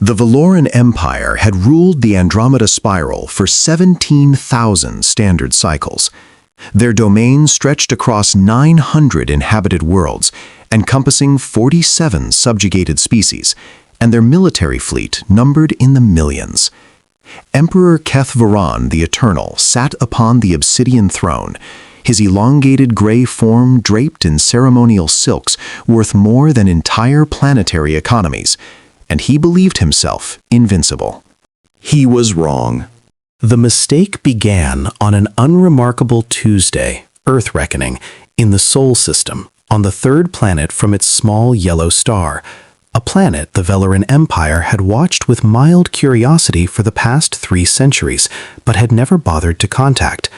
The Zorath Empire had ruled the Andromeda Spiral for 17,000 standard cycles. Their domain stretched across 900 inhabited worlds, encompassing 47 subjugated species, and their military fleet numbered in the millions. Emperor Keth-Varan the Eternal sat upon the obsidian throne, his elongated gray form draped in ceremonial silks worth more than entire planetary economies, and he believed himself invincible. He was wrong. The mistake began on an unremarkable Tuesday, Earth reckoning, in the Sol system, on the third planet from its small yellow star, a planet the Zorath Empire had watched with mild curiosity for the past 3 centuries, but had never bothered to contact.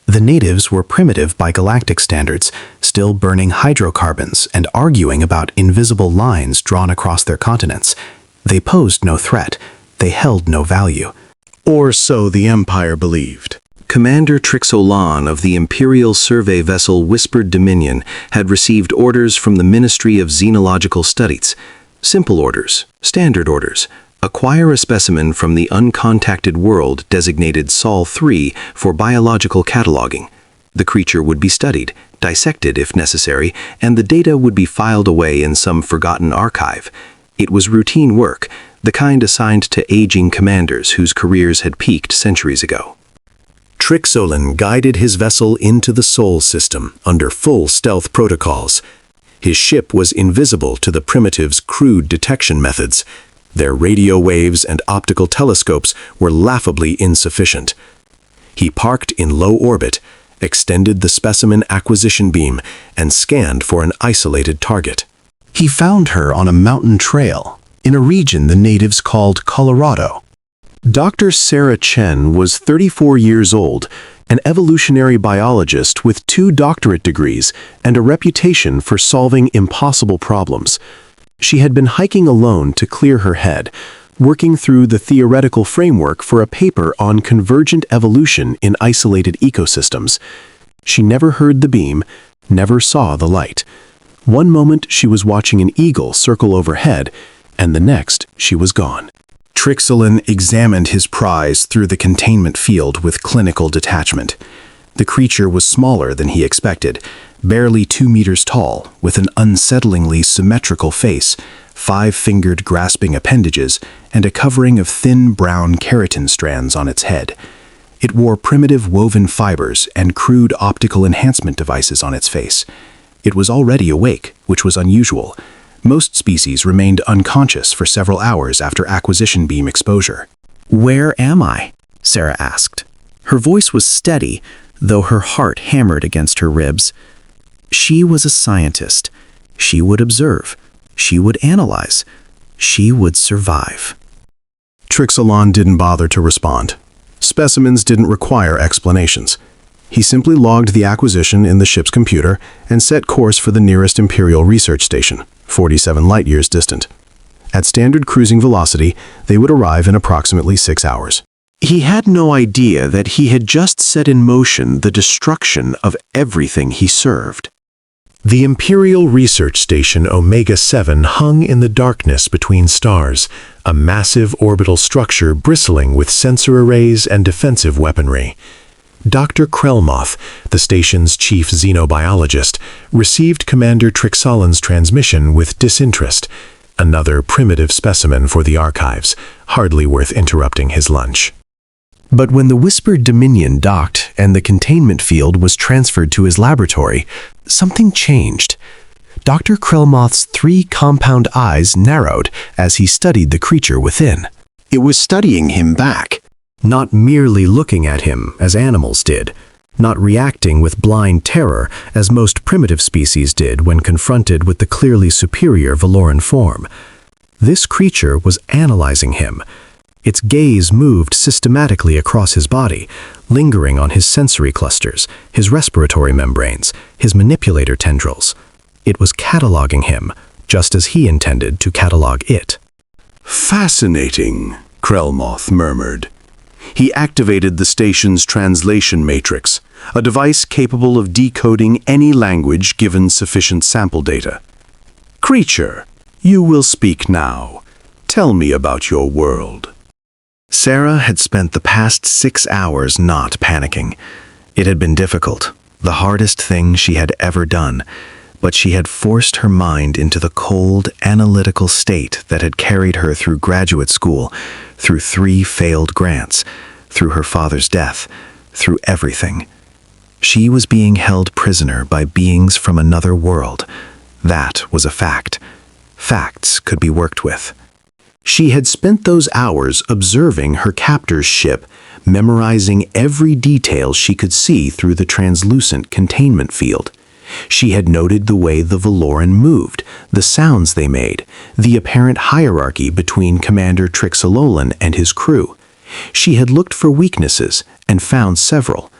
The natives were primitive by galactic standards, still burning hydrocarbons and arguing about invisible lines drawn across their continents. They posed no threat. They held no value. Or so the Empire believed. Commander Trixolan of the Imperial survey vessel Whispered Dominion had received orders from the Ministry of Xenological Studies. Simple orders, standard orders. Acquire a specimen from the uncontacted world designated Sol 3 for biological cataloging. The creature would be studied, dissected if necessary, and the data would be filed away in some forgotten archive. It was routine work, the kind assigned to aging commanders whose careers had peaked centuries ago. Trixolan guided his vessel into the Sol system under full stealth protocols. His ship was invisible to the primitives' crude detection methods. Their radio waves and optical telescopes were laughably insufficient. He parked in low orbit, extended the specimen acquisition beam, and scanned for an isolated target. He found her on a mountain trail, in a region the natives called Colorado. Dr. Sarah Chen was 34 years old, an evolutionary biologist with 2 doctorate degrees and a reputation for solving impossible problems. She had been hiking alone to clear her head, working through the theoretical framework for a paper on convergent evolution in isolated ecosystems. She never heard the beam, never saw the light. One moment she was watching an eagle circle overhead, and the next she was gone. Trixolan examined his prize through the containment field with clinical detachment. The creature was smaller than he expected, barely 2 meters tall, with an unsettlingly symmetrical face, 5-fingered grasping appendages, and a covering of thin brown keratin strands on its head. It wore primitive woven fibers and crude optical enhancement devices on its face. It was already awake, which was unusual. Most species remained unconscious for several hours after acquisition beam exposure. "Where am I?" Sarah asked. Her voice was steady, though her heart hammered against her ribs. She was a scientist. She would observe. She would analyze. She would survive. Trixolan didn't bother to respond. Specimens didn't require explanations. He simply logged the acquisition in the ship's computer and set course for the nearest Imperial research station, 47 light-years distant. At standard cruising velocity, they would arrive in approximately 6 hours. He had no idea that he had just set in motion the destruction of everything he served. The Imperial Research Station Omega-7 hung in the darkness between stars, a massive orbital structure bristling with sensor arrays and defensive weaponry. Dr. Krelmoth, the station's chief xenobiologist, received Commander Trixolan's transmission with disinterest, another primitive specimen for the archives, hardly worth interrupting his lunch. But when the Whispered Dominion docked and the containment field was transferred to his laboratory, something changed. Dr. Krelmoth's 3 compound eyes narrowed as he studied the creature within. It was studying him back. Not merely looking at him as animals did, not reacting with blind terror as most primitive species did when confronted with the clearly superior Valoran form. This creature was analyzing him. Its gaze moved systematically across his body, lingering on his sensory clusters, his respiratory membranes, his manipulator tendrils. It was cataloging him, just as he intended to catalog it. "Fascinating," Krelmoth murmured. He activated the station's translation matrix, a device capable of decoding any language given sufficient sample data. "Creature, you will speak now. Tell me about your world. Sarah had spent the past 6 hours not panicking. It had been difficult, the hardest thing she had ever done, but she had forced her mind into the cold, analytical state that had carried her through graduate school, through 3 failed grants, through her father's death, through everything. She was being held prisoner by beings from another world. That was a fact. Facts could be worked with. She had spent those hours observing her captor's ship, memorizing every detail she could see through the translucent containment field. She had noted the way the Valoran moved, the sounds they made, the apparent hierarchy between Commander Trixalolan and his crew. She had looked for weaknesses and found several.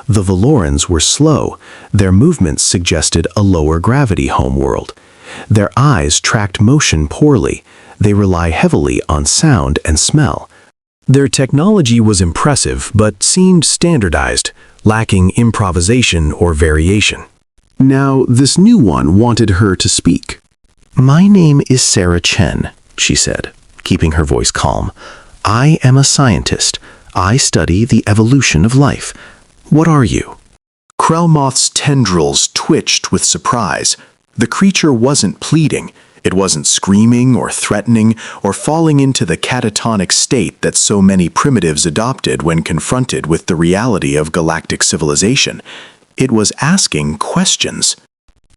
The Valorans were slow. Their movements suggested a lower gravity homeworld. Their eyes tracked motion poorly. They rely heavily on sound and smell. Their technology was impressive, but seemed standardized, lacking improvisation or variation. Now, this new one wanted her to speak. "My name is Sarah Chen," she said, keeping her voice calm. "I am a scientist. I study the evolution of life. What are you?" Krellmoth's tendrils twitched with surprise. The creature wasn't pleading. It wasn't screaming or threatening or falling into the catatonic state that so many primitives adopted when confronted with the reality of galactic civilization. It was asking questions.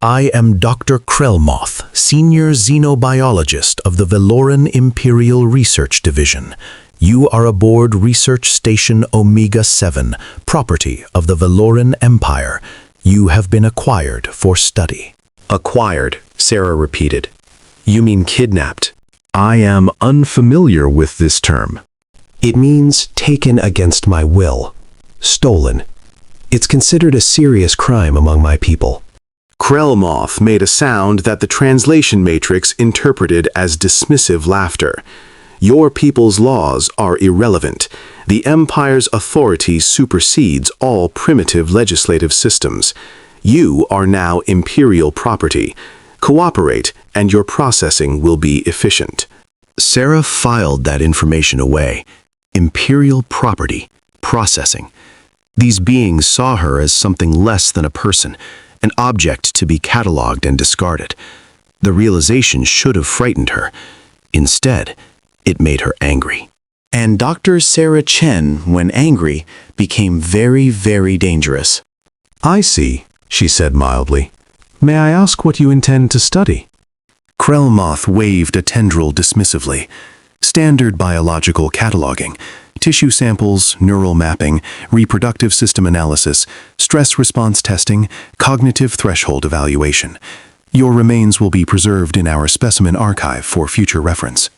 "I am Dr. Krellmoth, Senior Xenobiologist of the Valoran Imperial Research Division. You are aboard Research Station Omega-7, property of the Valoran Empire. You have been acquired for study." "Acquired," Sarah repeated. "You mean kidnapped?" "I am unfamiliar with this term." "It means taken against my will. Stolen. It's considered a serious crime among my people." Krellmoth made a sound that the translation matrix interpreted as dismissive laughter. "Your people's laws are irrelevant. The Empire's authority supersedes all primitive legislative systems. You are now Imperial property. Cooperate, and your processing will be efficient." Sarah filed that information away. Imperial property. Processing. These beings saw her as something less than a person, an object to be cataloged and discarded. The realization should have frightened her. Instead, it made her angry. And Dr. Sarah Chen, when angry, became very, very dangerous. "I see," she said mildly. "May I ask what you intend to study?" Krellmoth waved a tendril dismissively. "Standard biological cataloging. Tissue samples, neural mapping, reproductive system analysis, stress response testing, cognitive threshold evaluation. Your remains will be preserved in our specimen archive for future reference."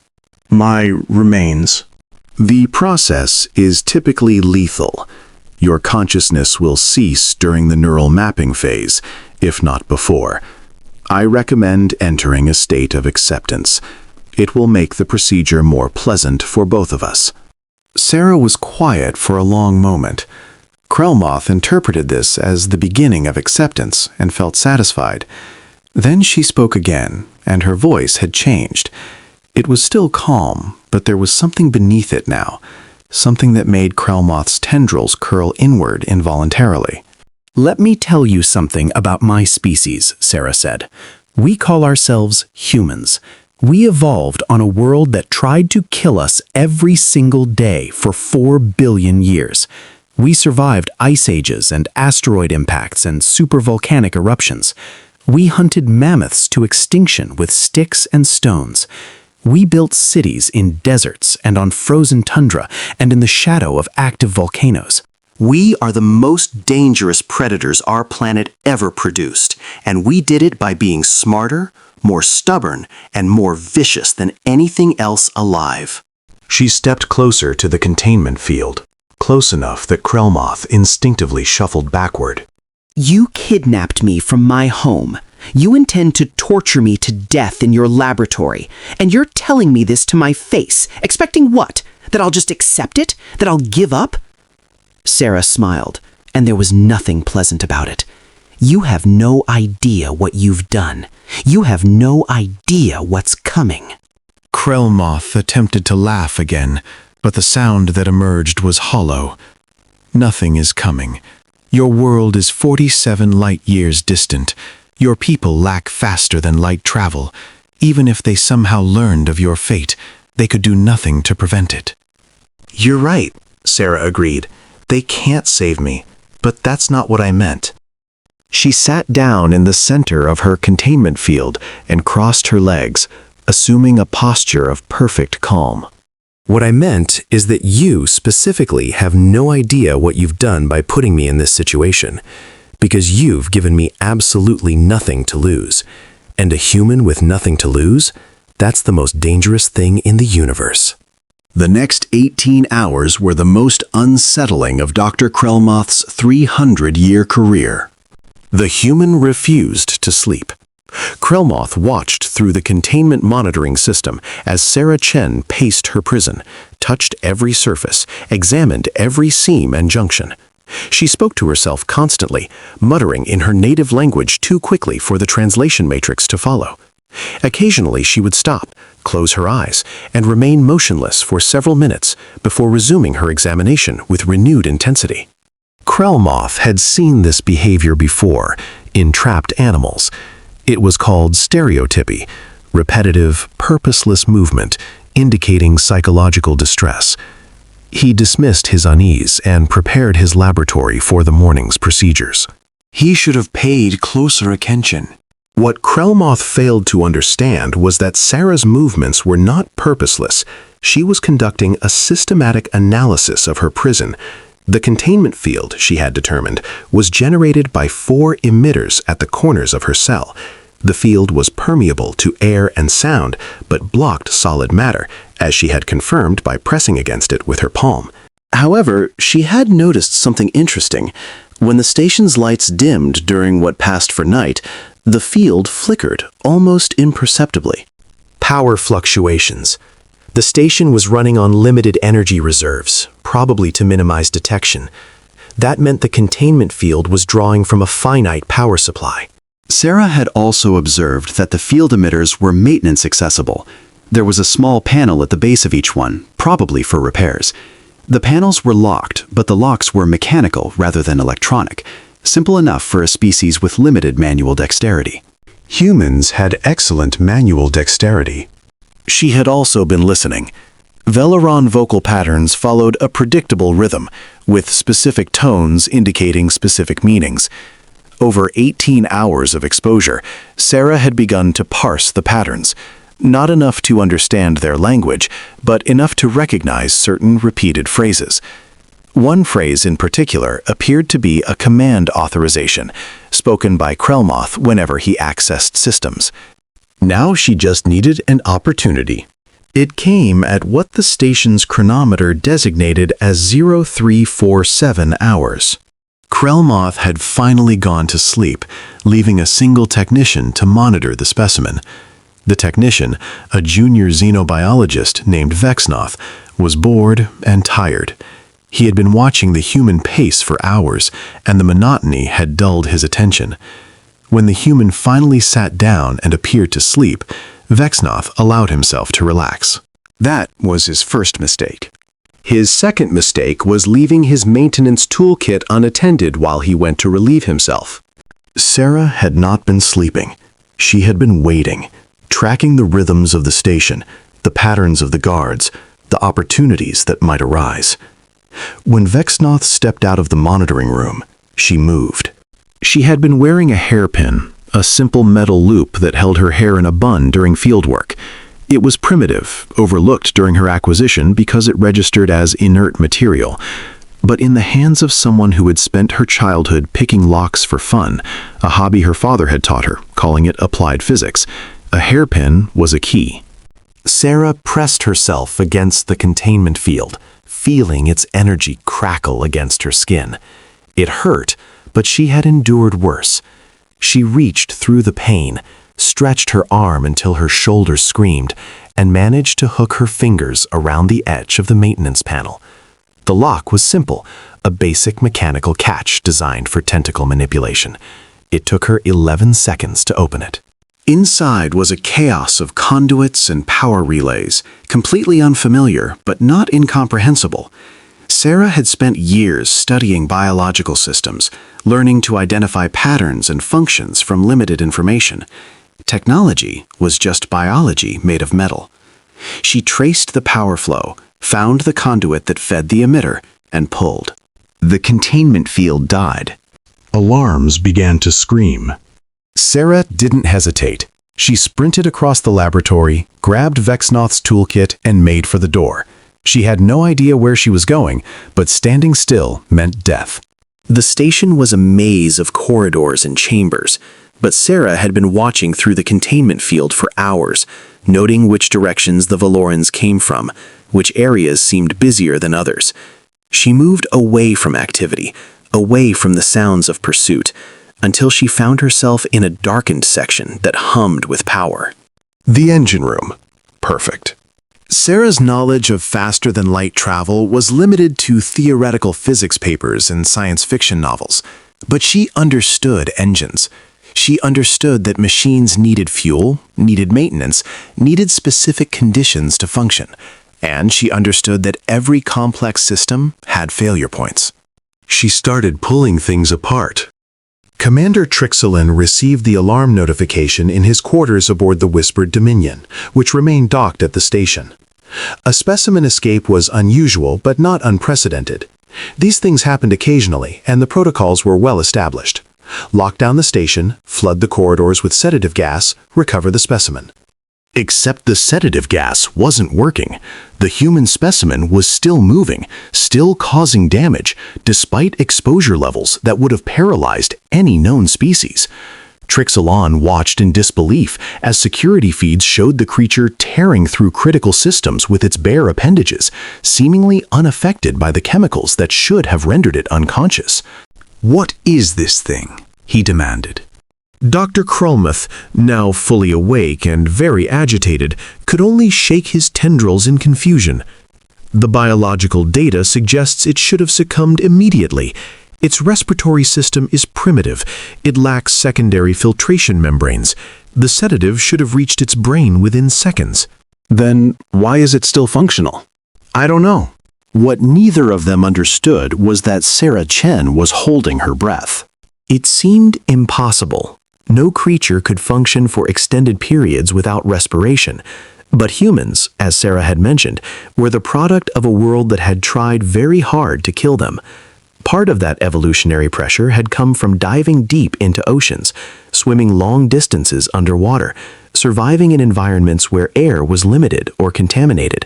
"My remains?" "The process is typically lethal. Your consciousness will cease during the neural mapping phase, if not before. I recommend entering a state of acceptance. It will make the procedure more pleasant for both of us." Sarah was quiet for a long moment. Krellmoth interpreted this as the beginning of acceptance and felt satisfied. Then she spoke again, and her voice had changed. It was still calm, but there was something beneath it now, something that made Krellmoth's tendrils curl inward involuntarily. "Let me tell you something about my species," Sarah said. "We call ourselves humans. We evolved on a world that tried to kill us every single day for 4 billion years. We survived ice ages and asteroid impacts and supervolcanic eruptions. We hunted mammoths to extinction with sticks and stones. We built cities in deserts and on frozen tundra and in the shadow of active volcanoes. We are the most dangerous predators our planet ever produced, and we did it by being smarter, more stubborn, and more vicious than anything else alive." She stepped closer to the containment field, close enough that Krellmoth instinctively shuffled backward. "You kidnapped me from my home. You intend to torture me to death in your laboratory, and you're telling me this to my face, expecting what? That I'll just accept it? That I'll give up?" Sarah smiled, and there was nothing pleasant about it. "You have no idea what you've done. You have no idea what's coming." Krellmoth attempted to laugh again, but the sound that emerged was hollow. Nothing is coming. Your world is 47 light years distant. Your people lack faster than light travel. Even if they somehow learned of your fate, they could do nothing to prevent it. You're right, Sarah agreed. They can't save me, but that's not what I meant. She sat down in the center of her containment field and crossed her legs, assuming a posture of perfect calm. What I meant is that you specifically have no idea what you've done by putting me in this situation, because you've given me absolutely nothing to lose. And a human with nothing to lose? That's the most dangerous thing in the universe. The next 18 hours were the most unsettling of Dr. Krellmoth's 300-year career. The human refused to sleep. Krellmoth watched through the containment monitoring system as Sarah Chen paced her prison, touched every surface, examined every seam and junction. She spoke to herself constantly, muttering in her native language too quickly for the translation matrix to follow. Occasionally she would stop, close her eyes, and remain motionless for several minutes before resuming her examination with renewed intensity. Krellmoth had seen this behavior before in trapped animals. It was called stereotypy, repetitive, purposeless movement, indicating psychological distress. He dismissed his unease and prepared his laboratory for the morning's procedures. He should have paid closer attention. What Krellmoth failed to understand was that Sarah's movements were not purposeless. She was conducting a systematic analysis of her prison. The containment field, she had determined, was generated by 4 emitters at the corners of her cell. The field was permeable to air and sound, but blocked solid matter, as she had confirmed by pressing against it with her palm. However, she had noticed something interesting. When the station's lights dimmed during what passed for night, the field flickered almost imperceptibly. Power fluctuations. The station was running on limited energy reserves, probably to minimize detection. That meant the containment field was drawing from a finite power supply. Sarah had also observed that the field emitters were maintenance accessible. There was a small panel at the base of each one, probably for repairs. The panels were locked, but the locks were mechanical rather than electronic, simple enough for a species with limited manual dexterity. Humans had excellent manual dexterity. She had also been listening. Velaron vocal patterns followed a predictable rhythm, with specific tones indicating specific meanings. Over 18 hours of exposure, Sarah had begun to parse the patterns, not enough to understand their language, but enough to recognize certain repeated phrases. One phrase in particular appeared to be a command authorization, spoken by Krellmoth whenever he accessed systems. Now she just needed an opportunity. It came at what the station's chronometer designated as 0347 hours. Krellmoth had finally gone to sleep, leaving a single technician to monitor the specimen. The technician, a junior xenobiologist named Vexnoth, was bored and tired. He had been watching the human pace for hours, and the monotony had dulled his attention. When the human finally sat down and appeared to sleep, Vexnoth allowed himself to relax. That was his first mistake. His second mistake was leaving his maintenance toolkit unattended while he went to relieve himself. Sarah had not been sleeping. She had been waiting, tracking the rhythms of the station, the patterns of the guards, the opportunities that might arise. When Vexnoth stepped out of the monitoring room, she moved. She had been wearing a hairpin, a simple metal loop that held her hair in a bun during fieldwork. It was primitive, overlooked during her acquisition because it registered as inert material. But in the hands of someone who had spent her childhood picking locks for fun, a hobby her father had taught her, calling it applied physics, a hairpin was a key. Sarah pressed herself against the containment field, feeling its energy crackle against her skin. It hurt, but she had endured worse. She reached through the pain, stretched her arm until her shoulders screamed, and managed to hook her fingers around the edge of the maintenance panel. The lock was simple, a basic mechanical catch designed for tentacle manipulation. It took her 11 seconds to open it. Inside was a chaos of conduits and power relays, completely unfamiliar but not incomprehensible. Sarah had spent years studying biological systems, learning to identify patterns and functions from limited information. Technology was just biology made of metal. She traced the power flow, found the conduit that fed the emitter, and pulled. The containment field died. Alarms began to scream. Sarah didn't hesitate. She sprinted across the laboratory, grabbed Vexnoth's toolkit, and made for the door. She had no idea where she was going, but standing still meant death. The station was a maze of corridors and chambers, but Sarah had been watching through the containment field for hours, noting which directions the Valorans came from, which areas seemed busier than others. She moved away from activity, away from the sounds of pursuit, until she found herself in a darkened section that hummed with power. The engine room. Perfect. Sarah's knowledge of faster-than-light travel was limited to theoretical physics papers and science fiction novels, but she understood engines. She understood that machines needed fuel, needed maintenance, needed specific conditions to function, and she understood that every complex system had failure points. She started pulling things apart. Commander Trixelin received the alarm notification in his quarters aboard the Whispered Dominion, which remained docked at the station. A specimen escape was unusual but not unprecedented. These things happened occasionally, and the protocols were well established. Lock down the station, flood the corridors with sedative gas, recover the specimen. Except the sedative gas wasn't working. The human specimen was still moving, still causing damage, despite exposure levels that would have paralyzed any known species. Trixelin watched in disbelief as security feeds showed the creature tearing through critical systems with its bare appendages, seemingly unaffected by the chemicals that should have rendered it unconscious. "What is this thing?" he demanded. Dr. Krolmuth, now fully awake and very agitated, could only shake his tendrils in confusion. The biological data suggests it should have succumbed immediately. Its respiratory system is primitive. It lacks secondary filtration membranes. The sedative should have reached its brain within seconds. Then why is it still functional? I don't know. What neither of them understood was that Sarah Chen was holding her breath. It seemed impossible. No creature could function for extended periods without respiration. But humans, as Sarah had mentioned, were the product of a world that had tried very hard to kill them. Part of that evolutionary pressure had come from diving deep into oceans, swimming long distances underwater, surviving in environments where air was limited or contaminated.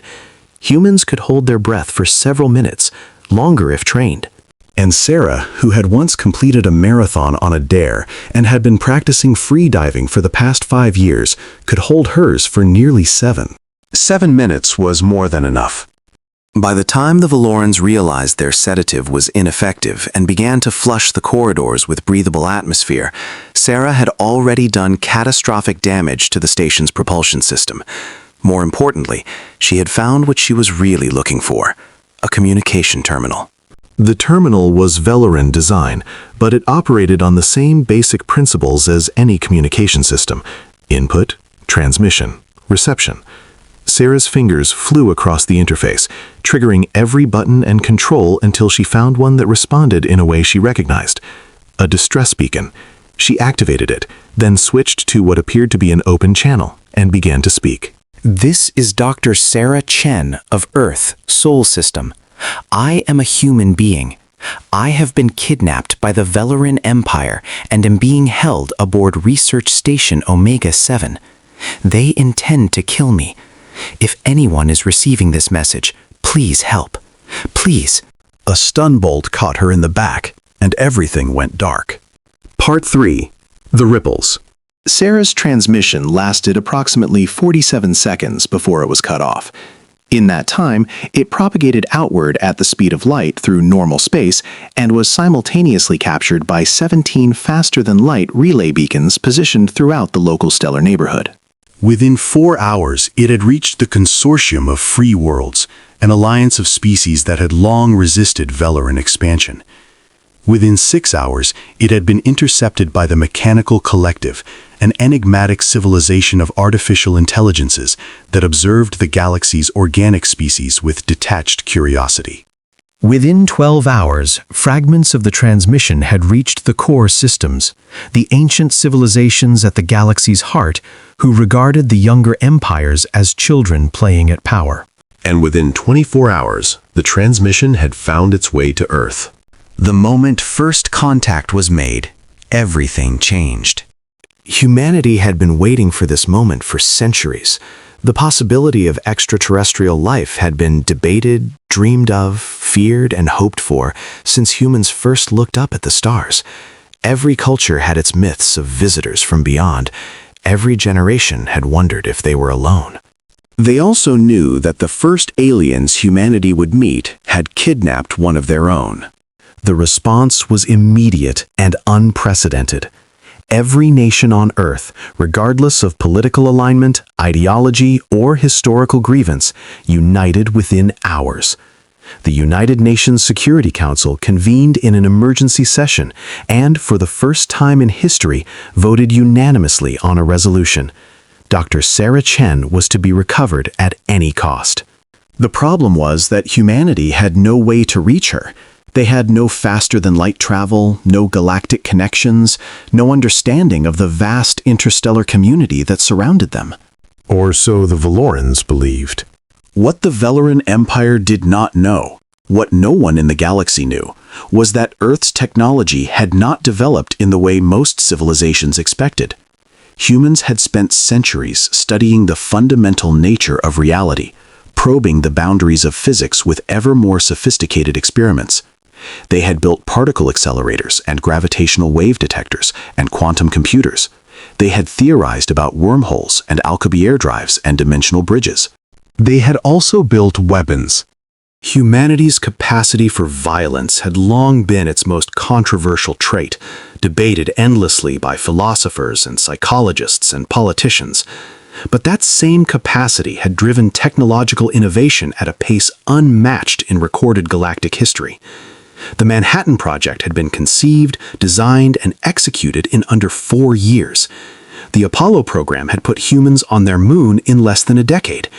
Humans could hold their breath for several minutes, longer if trained. And Sarah, who had once completed a marathon on a dare and had been practicing free diving for the past 5 years, could hold hers for nearly 7. 7 minutes was more than enough. By the time the Valorans realized their sedative was ineffective and began to flush the corridors with breathable atmosphere, Sarah had already done catastrophic damage to the station's propulsion system. More importantly, she had found what she was really looking for: a communication terminal. The terminal was Valoran design, but it operated on the same basic principles as any communication system: input, transmission, reception. Sarah's fingers flew across the interface, triggering every button and control until she found one that responded in a way she recognized: a distress beacon. She activated it, then switched to what appeared to be an open channel, and began to speak. This is Dr. Sarah Chen of Earth, Sol System. I am a human being. I have been kidnapped by the Zorath Empire and am being held aboard Research Station Omega-7. They intend to kill me. If anyone is receiving this message, please help. Please. A stun bolt caught her in the back, and everything went dark. Part 3. The Ripples. Sarah's transmission lasted approximately 47 seconds before it was cut off. In that time, it propagated outward at the speed of light through normal space and was simultaneously captured by 17 faster-than-light relay beacons positioned throughout the local stellar neighborhood. Within 4 hours, it had reached the Consortium of Free Worlds, an alliance of species that had long resisted Valoran expansion. Within 6 hours, it had been intercepted by the Mechanical Collective, an enigmatic civilization of artificial intelligences that observed the galaxy's organic species with detached curiosity. Within 12 hours, fragments of the transmission had reached the core systems, the ancient civilizations at the galaxy's heart who regarded the younger empires as children playing at power. And within 24 hours, the transmission had found its way to Earth. The moment first contact was made, everything changed. Humanity had been waiting for this moment for centuries. The possibility of extraterrestrial life had been debated, dreamed of, feared, and hoped for since humans first looked up at the stars. Every culture had its myths of visitors from beyond. Every generation had wondered if they were alone. They also knew that the first aliens humanity would meet had kidnapped one of their own. The response was immediate and unprecedented. Every nation on Earth, regardless of political alignment, ideology, or historical grievance, united within hours. The United Nations Security Council convened in an emergency session and, for the first time in history, voted unanimously on a resolution. Dr. Sarah Chen was to be recovered at any cost. The problem was that humanity had no way to reach her. They had no faster-than-light travel, no galactic connections, no understanding of the vast interstellar community that surrounded them. Or so the Valorans believed. What the Zorath Empire did not know, what no one in the galaxy knew, was that Earth's technology had not developed in the way most civilizations expected. Humans had spent centuries studying the fundamental nature of reality, probing the boundaries of physics with ever more sophisticated experiments. They had built particle accelerators and gravitational wave detectors and quantum computers. They had theorized about wormholes and Alcubierre drives and dimensional bridges. They had also built weapons. Humanity's capacity for violence had long been its most controversial trait, debated endlessly by philosophers and psychologists and politicians. But that same capacity had driven technological innovation at a pace unmatched in recorded galactic history. The Manhattan Project had been conceived, designed, and executed in under 4 years. The Apollo program had put humans on their moon in less than a decade.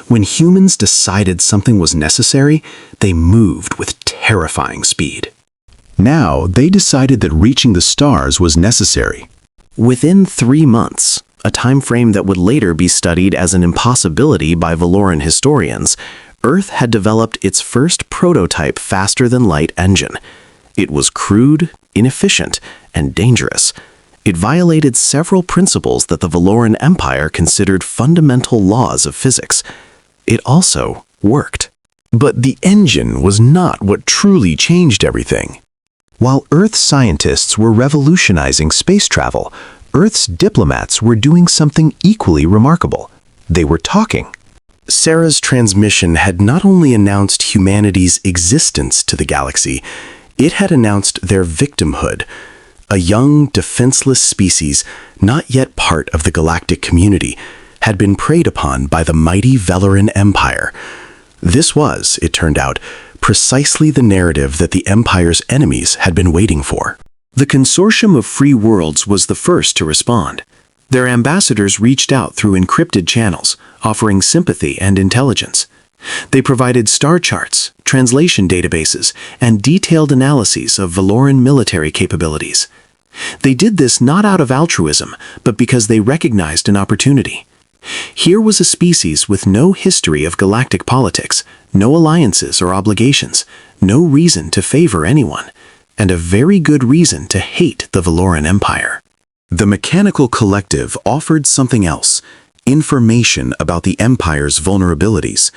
When humans decided something was necessary, they moved with terrifying speed. Now, they decided that reaching the stars was necessary. Within 3 months, a time frame that would later be studied as an impossibility by Valoran historians, Earth had developed its first prototype faster-than-light engine. It was crude, inefficient, and dangerous. It violated several principles that the Zorath Empire considered fundamental laws of physics. It also worked. But the engine was not what truly changed everything. While Earth scientists were revolutionizing space travel, Earth's diplomats were doing something equally remarkable. They were talking. Sarah's transmission had not only announced humanity's existence to the galaxy, it had announced their victimhood. A young, defenseless species, not yet part of the galactic community, had been preyed upon by the mighty Zorath Empire. This was, it turned out, precisely the narrative that the Empire's enemies had been waiting for. The Consortium of Free Worlds was the first to respond. Their ambassadors reached out through encrypted channels, offering sympathy and intelligence. They provided star charts, translation databases, and detailed analyses of Valoran military capabilities. They did this not out of altruism, but because they recognized an opportunity. Here was a species with no history of galactic politics, no alliances or obligations, no reason to favor anyone, and a very good reason to hate the Valoran Empire. The Mechanical Collective offered something else, information about the Empire's vulnerabilities.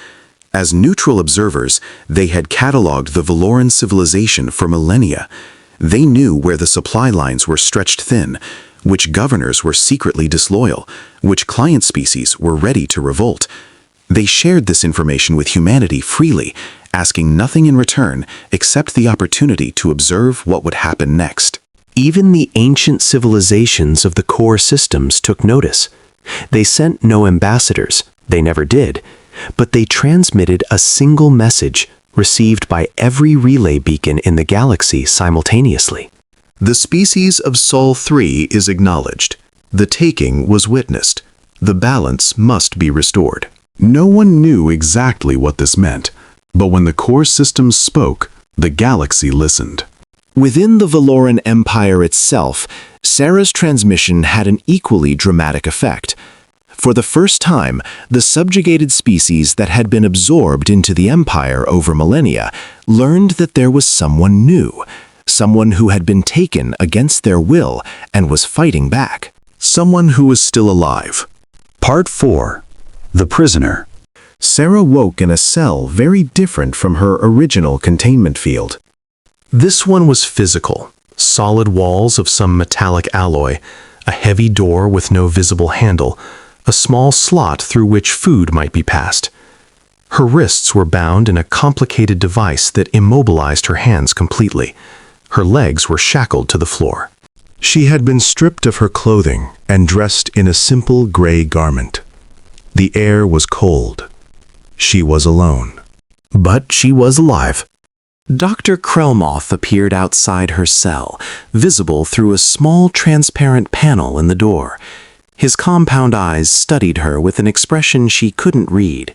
As neutral observers, they had cataloged the Valoran civilization for millennia. They knew where the supply lines were stretched thin, which governors were secretly disloyal, which client species were ready to revolt. They shared this information with humanity freely, asking nothing in return except the opportunity to observe what would happen next. Even the ancient civilizations of the core systems took notice. They sent no ambassadors, they never did, but they transmitted a single message received by every relay beacon in the galaxy simultaneously. The species of Sol 3 is acknowledged. The taking was witnessed. The balance must be restored. No one knew exactly what this meant, but when the core systems spoke, the galaxy listened. Within the Zorath Empire itself, Sarah's transmission had an equally dramatic effect. For the first time, the subjugated species that had been absorbed into the Empire over millennia learned that there was someone new, someone who had been taken against their will and was fighting back. Someone who was still alive. Part 4. The Prisoner. Sarah woke in a cell very different from her original containment field. This one was physical, solid walls of some metallic alloy, a heavy door with no visible handle, a small slot through which food might be passed. Her wrists were bound in a complicated device that immobilized her hands completely. Her legs were shackled to the floor. She had been stripped of her clothing and dressed in a simple gray garment. The air was cold. She was alone. But she was alive. Dr. Krellmoth appeared outside her cell, visible through a small transparent panel in the door. His compound eyes studied her with an expression she couldn't read.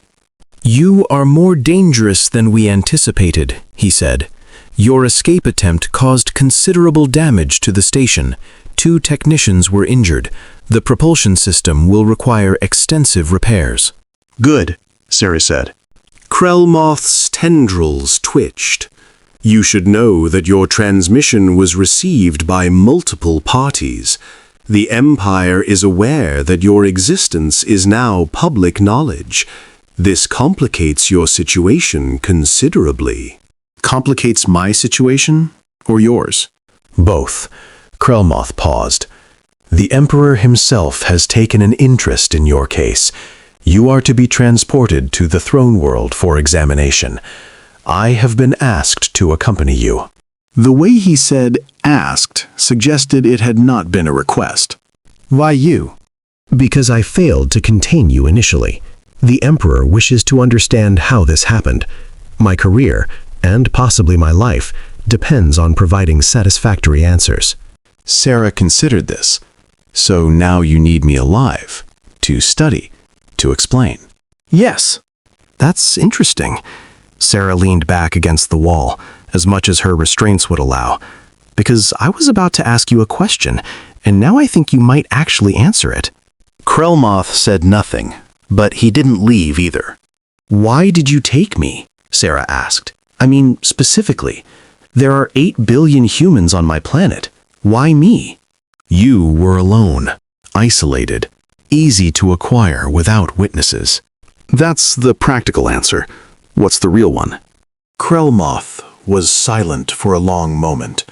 "You are more dangerous than we anticipated," he said. "Your escape attempt caused considerable damage to the station. 2 technicians were injured. The propulsion system will require extensive repairs." Good, Sarah said. Krellmoth's tendrils twitched. You should know that your transmission was received by multiple parties. The Empire is aware that your existence is now public knowledge. This complicates your situation considerably. Complicates my situation or yours? Both. Krellmoth paused. "The Emperor himself has taken an interest in your case. You are to be transported to the throne world for examination. I have been asked to accompany you." The way he said asked suggested it had not been a request. Why you? Because I failed to contain you initially. The Emperor wishes to understand how this happened. My career, and possibly my life, depends on providing satisfactory answers. Sarah considered this. So now you need me alive, to study, to explain. "Yes." "That's interesting." Sarah leaned back against the wall, as much as her restraints would allow. "Because I was about to ask you a question, and now I think you might actually answer it." Krellmoth said nothing, but he didn't leave either. "Why did you take me?" Sarah asked. "I mean, specifically. There are 8 billion humans on my planet. Why me?" You were alone, isolated, easy to acquire without witnesses. That's the practical answer. What's the real one? Krellmoth was silent for a long moment.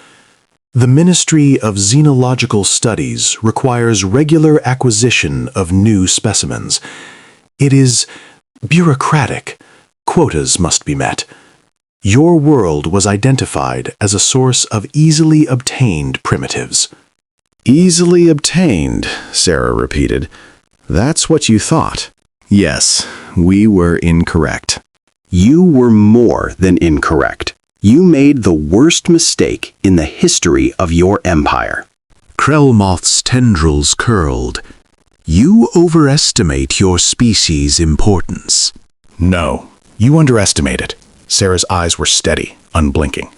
The Ministry of Xenological Studies requires regular acquisition of new specimens. It is bureaucratic. Quotas must be met. Your world was identified as a source of easily obtained primitives. Easily obtained, Sarah repeated. That's what you thought. Yes, we were incorrect. You were more than incorrect. You made the worst mistake in the history of your empire. Krellmoth's tendrils curled. You overestimate your species' importance. No, you underestimate it. Sarah's eyes were steady, unblinking.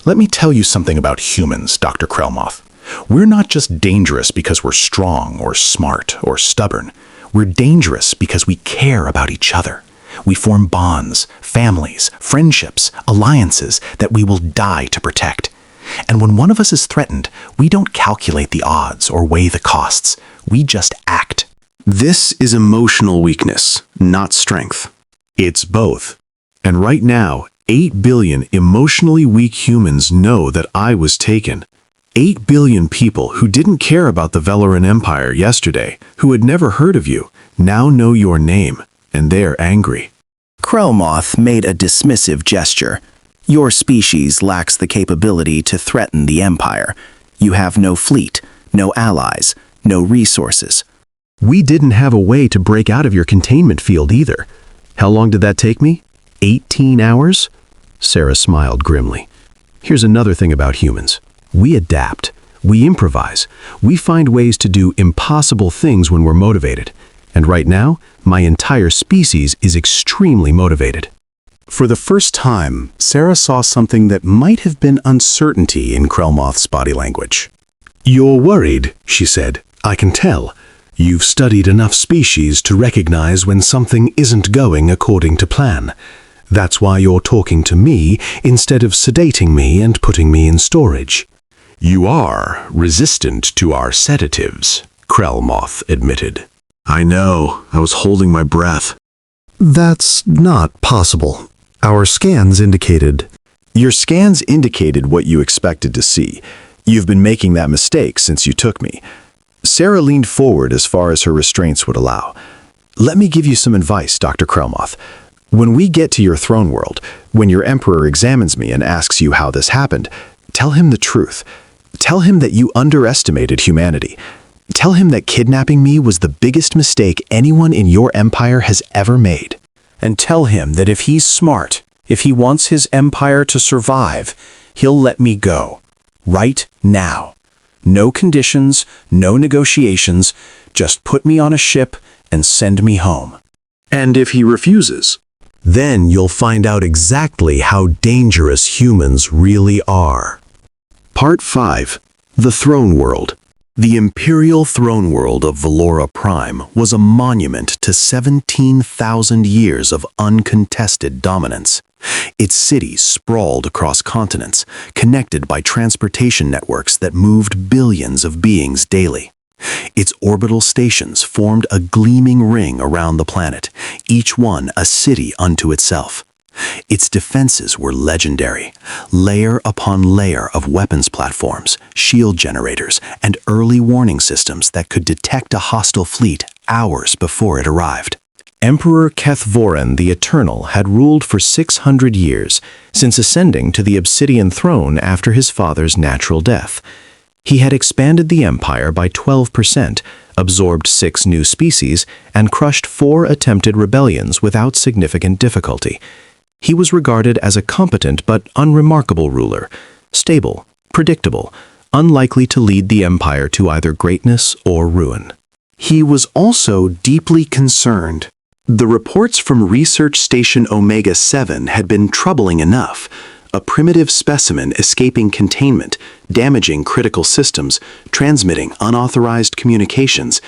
Let me tell you something about humans, Dr. Krellmoth. We're not just dangerous because we're strong or smart or stubborn. We're dangerous because we care about each other. We form bonds, families, friendships, alliances that we will die to protect. And when one of us is threatened, we don't calculate the odds or weigh the costs. We just act. This is emotional weakness, not strength. It's both. And right now, 8 billion emotionally weak humans know that I was taken. 8 billion people who didn't care about the Zorath Empire yesterday, who had never heard of you, now know your name, and they're angry. Krellmoth made a dismissive gesture. Your species lacks the capability to threaten the Empire. You have no fleet, no allies, no resources. We didn't have a way to break out of your containment field either. How long did that take me? 18 hours? Sarah smiled grimly. Here's another thing about humans. We adapt. We improvise. We find ways to do impossible things when we're motivated. And right now, my entire species is extremely motivated. For the first time, Sarah saw something that might have been uncertainty in Krelmoth's body language. "You're worried," she said. "I can tell. You've studied enough species to recognize when something isn't going according to plan. That's why you're talking to me instead of sedating me and putting me in storage." "You are resistant to our sedatives," Krelmoth admitted. "I know. I was holding my breath." That's not possible. Our scans indicated... "Your scans indicated what you expected to see. You've been making that mistake since you took me." Sarah leaned forward as far as her restraints would allow. "Let me give you some advice, Dr. Krelmoth. When we get to your throne world, when your emperor examines me and asks you how this happened, tell him the truth. Tell him that you underestimated humanity. Tell him that kidnapping me was the biggest mistake anyone in your empire has ever made. And tell him that if he's smart, if he wants his empire to survive, he'll let me go. Right now. No conditions, no negotiations, just put me on a ship and send me home." And if he refuses? Then you'll find out exactly how dangerous humans really are. Part 5. The Throne World. The Imperial Throne World of Valora Prime was a monument to 17,000 years of uncontested dominance. Its cities sprawled across continents, connected by transportation networks that moved billions of beings daily. Its orbital stations formed a gleaming ring around the planet, each one a city unto itself. Its defenses were legendary, layer upon layer of weapons platforms, shield generators, and early warning systems that could detect a hostile fleet hours before it arrived. Emperor Kethvoran the Eternal had ruled for 600 years, since ascending to the Obsidian throne after his father's natural death. He had expanded the empire by 12%, absorbed 6 new species, and crushed 4 attempted rebellions without significant difficulty. He was regarded as a competent but unremarkable ruler, stable, predictable, unlikely to lead the empire to either greatness or ruin. He was also deeply concerned. The reports from Research Station Omega-7 had been troubling enough. A primitive specimen escaping containment, damaging critical systems, transmitting unauthorized communications.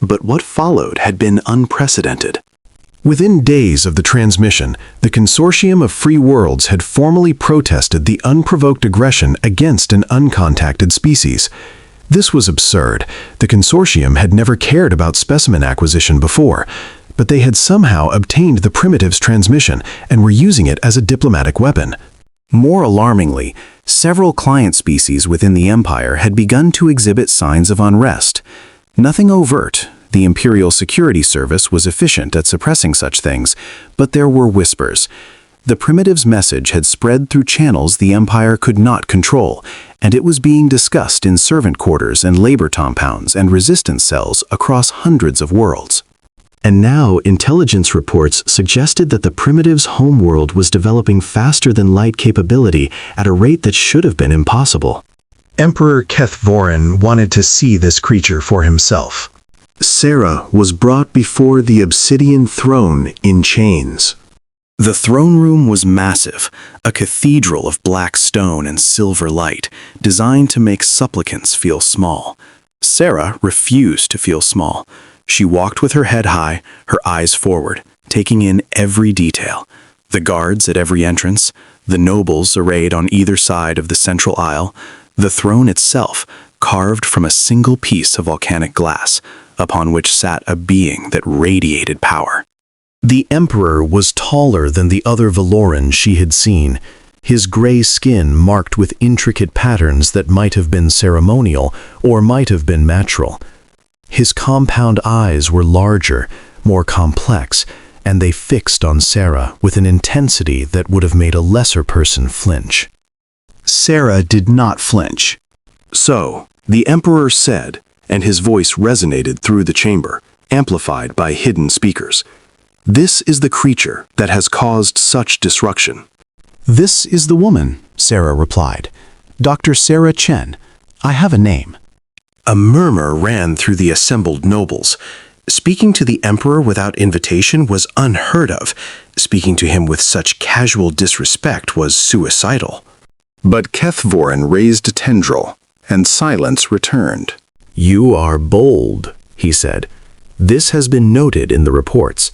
But what followed had been unprecedented. Within days of the transmission, the Consortium of Free Worlds had formally protested the unprovoked aggression against an uncontacted species. This was absurd. The Consortium had never cared about specimen acquisition before, but they had somehow obtained the primitive's transmission and were using it as a diplomatic weapon. More alarmingly, several client species within the Empire had begun to exhibit signs of unrest. Nothing overt. The Imperial Security Service was efficient at suppressing such things, but there were whispers. The primitive's message had spread through channels the Empire could not control, and it was being discussed in servant quarters and labor compounds and resistance cells across hundreds of worlds. And now, intelligence reports suggested that the primitive's homeworld was developing faster than light capability at a rate that should have been impossible. Emperor Kethvoran wanted to see this creature for himself. Sarah was brought before the Obsidian throne in chains. The throne room was massive, a cathedral of black stone and silver light, designed to make supplicants feel small. Sarah refused to feel small. She walked with her head high, her eyes forward, taking in every detail. The guards at every entrance, the nobles arrayed on either side of the central aisle, the throne itself, carved from a single piece of volcanic glass, upon which sat a being that radiated power. The Emperor was taller than the other Valorans she had seen, his gray skin marked with intricate patterns that might have been ceremonial or might have been natural. His compound eyes were larger, more complex, and they fixed on Sarah with an intensity that would have made a lesser person flinch. Sarah did not flinch. "So," the Emperor said, and his voice resonated through the chamber, amplified by hidden speakers. "This is the creature that has caused such disruption." "This is the woman," Sarah replied. "Dr. Sarah Chen. I have a name." A murmur ran through the assembled nobles. Speaking to the emperor without invitation was unheard of. Speaking to him with such casual disrespect was suicidal. But Kethvorin raised a tendril, and silence returned. "You are bold," he said. "This has been noted in the reports.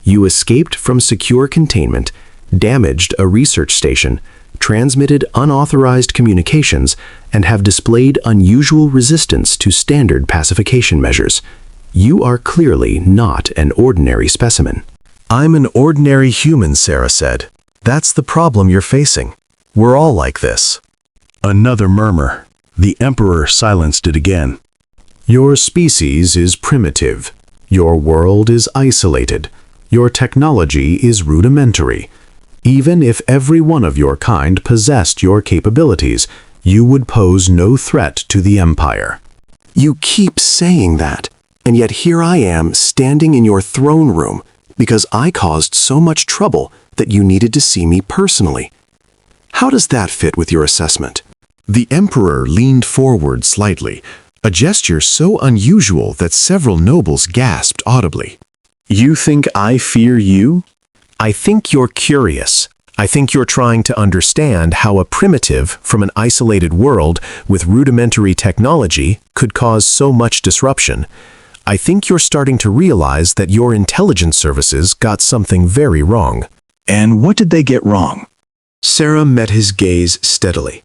You escaped from secure containment, damaged a research station, transmitted unauthorized communications, and have displayed unusual resistance to standard pacification measures. You are clearly not an ordinary specimen." "I'm an ordinary human," Sarah said. "That's the problem you're facing. We're all like this." Another murmur. The Emperor silenced it again. Your species is primitive. Your world is isolated. Your technology is rudimentary. Even if every one of your kind possessed your capabilities, you would pose no threat to the Empire. You keep saying that, and yet here I am standing in your throne room because I caused so much trouble that you needed to see me personally. How does that fit with your assessment? The Emperor leaned forward slightly, a gesture so unusual that several nobles gasped audibly. You think I fear you? I think you're curious. I think you're trying to understand how a primitive from an isolated world with rudimentary technology could cause so much disruption. I think you're starting to realize that your intelligence services got something very wrong. And what did they get wrong? Sarah met his gaze steadily.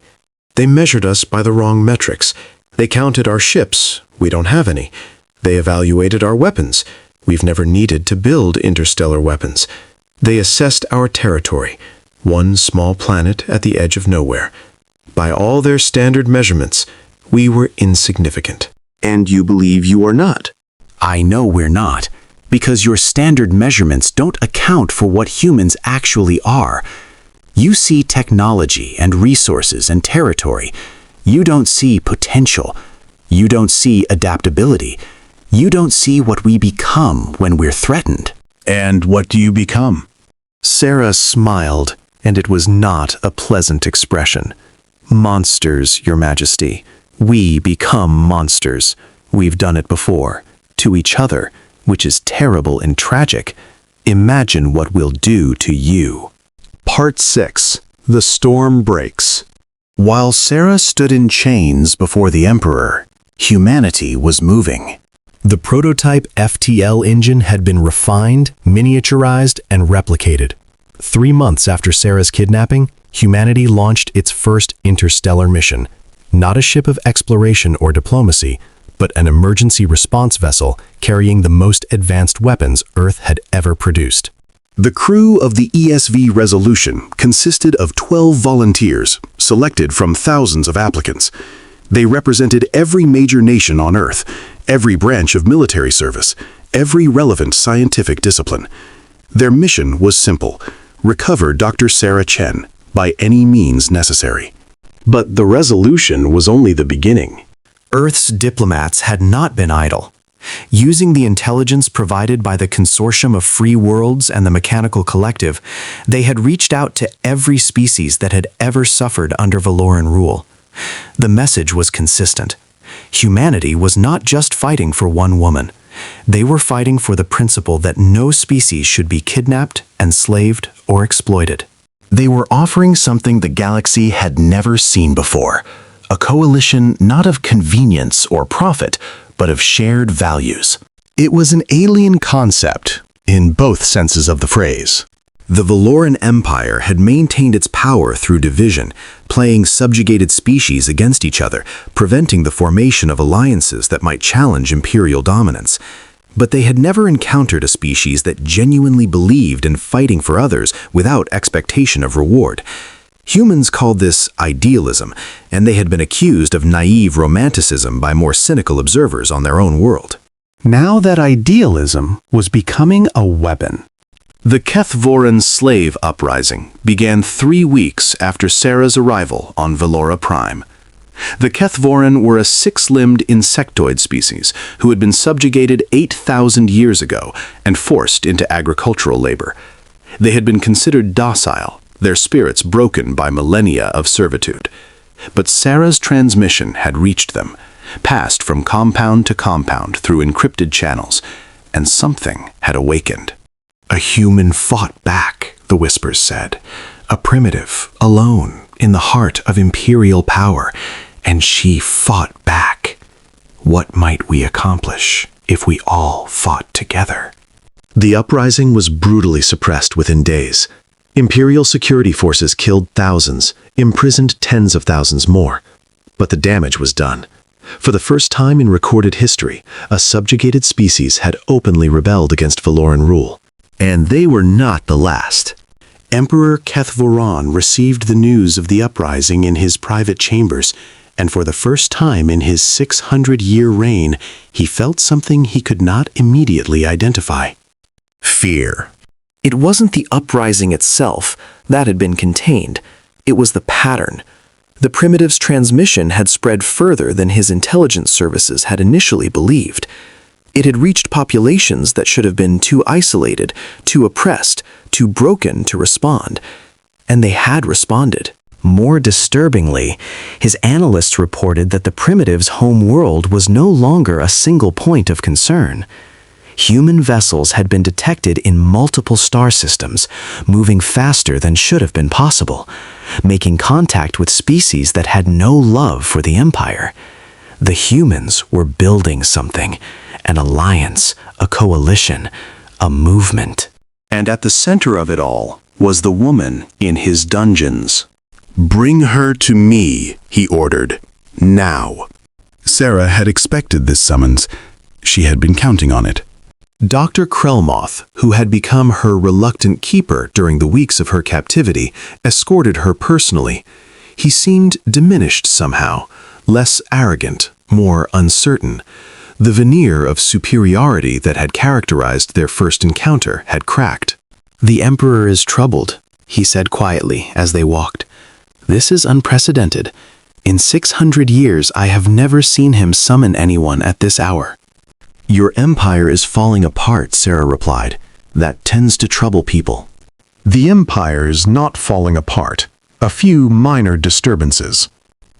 They measured us by the wrong metrics. They counted our ships. We don't have any. They evaluated our weapons. We've never needed to build interstellar weapons. They assessed our territory, one small planet at the edge of nowhere. By all their standard measurements, we were insignificant. And you believe you are not? I know we're not, because your standard measurements don't account for what humans actually are. You see technology and resources and territory. You don't see potential. You don't see adaptability. You don't see what we become when we're threatened. And what do you become? Sarah smiled, and it was not a pleasant expression. Monsters, Your Majesty. We become monsters. We've done it before. To each other, which is terrible and tragic. Imagine what we'll do to you. Part 6. The Storm Breaks. While Sarah stood in chains before the Emperor, humanity was moving. The prototype FTL engine had been refined, miniaturized, and replicated. 3 months after Sarah's kidnapping, humanity launched its first interstellar mission. Not a ship of exploration or diplomacy, but an emergency response vessel carrying the most advanced weapons Earth had ever produced. The crew of the ESV Resolution consisted of 12 volunteers, selected from thousands of applicants. They represented every major nation on Earth, every branch of military service, every relevant scientific discipline. Their mission was simple: recover Dr. Sarah Chen by any means necessary. But the resolution was only the beginning. Earth's diplomats had not been idle. Using the intelligence provided by the Consortium of Free Worlds and the Mechanical Collective, they had reached out to every species that had ever suffered under Valoran rule. The message was consistent. Humanity was not just fighting for one woman. They were fighting for the principle that no species should be kidnapped, enslaved, or exploited. They were offering something the galaxy had never seen before: a coalition not of convenience or profit, but of shared values. It was an alien concept, in both senses of the phrase. The Zorath Empire had maintained its power through division, playing subjugated species against each other, preventing the formation of alliances that might challenge imperial dominance. But they had never encountered a species that genuinely believed in fighting for others without expectation of reward. Humans called this idealism, and they had been accused of naive romanticism by more cynical observers on their own world. Now that idealism was becoming a weapon. The Kethvorin slave uprising began 3 weeks after Sarah's arrival on Velora Prime. The Kethvorin were a 6-limbed insectoid species who had been subjugated 8,000 years ago and forced into agricultural labor. They had been considered docile, their spirits broken by millennia of servitude. But Sarah's transmission had reached them, passed from compound to compound through encrypted channels, and something had awakened. A human fought back, the whispers said. A primitive, alone, in the heart of imperial power, and she fought back. What might we accomplish if we all fought together? The uprising was brutally suppressed within days. Imperial security forces killed thousands, imprisoned tens of thousands more. But the damage was done. For the first time in recorded history, a subjugated species had openly rebelled against Valoran rule. And they were not the last. Emperor Kethvoron received the news of the uprising in his private chambers, and for the first time in his 600-year reign, he felt something he could not immediately identify. Fear. It wasn't the uprising itself that had been contained. It was the pattern. The primitive's transmission had spread further than his intelligence services had initially believed. It had reached populations that should have been too isolated, too oppressed, too broken to respond. And they had responded. More disturbingly, his analysts reported that the primitive's home world was no longer a single point of concern. Human vessels had been detected in multiple star systems, moving faster than should have been possible, making contact with species that had no love for the Empire. The humans were building something, an alliance, a coalition, a movement. And at the center of it all was the woman in his dungeons. Bring her to me, he ordered. Now. Sarah had expected this summons. She had been counting on it. Dr. Krelmoth, who had become her reluctant keeper during the weeks of her captivity, escorted her personally. He seemed diminished somehow, less arrogant, more uncertain. The veneer of superiority that had characterized their first encounter had cracked. "The Emperor is troubled," he said quietly as they walked. "This is unprecedented. In 600 years, I have never seen him summon anyone at this hour." Your empire is falling apart, Sarah replied. That tends to trouble people. The empire is not falling apart. A few minor disturbances.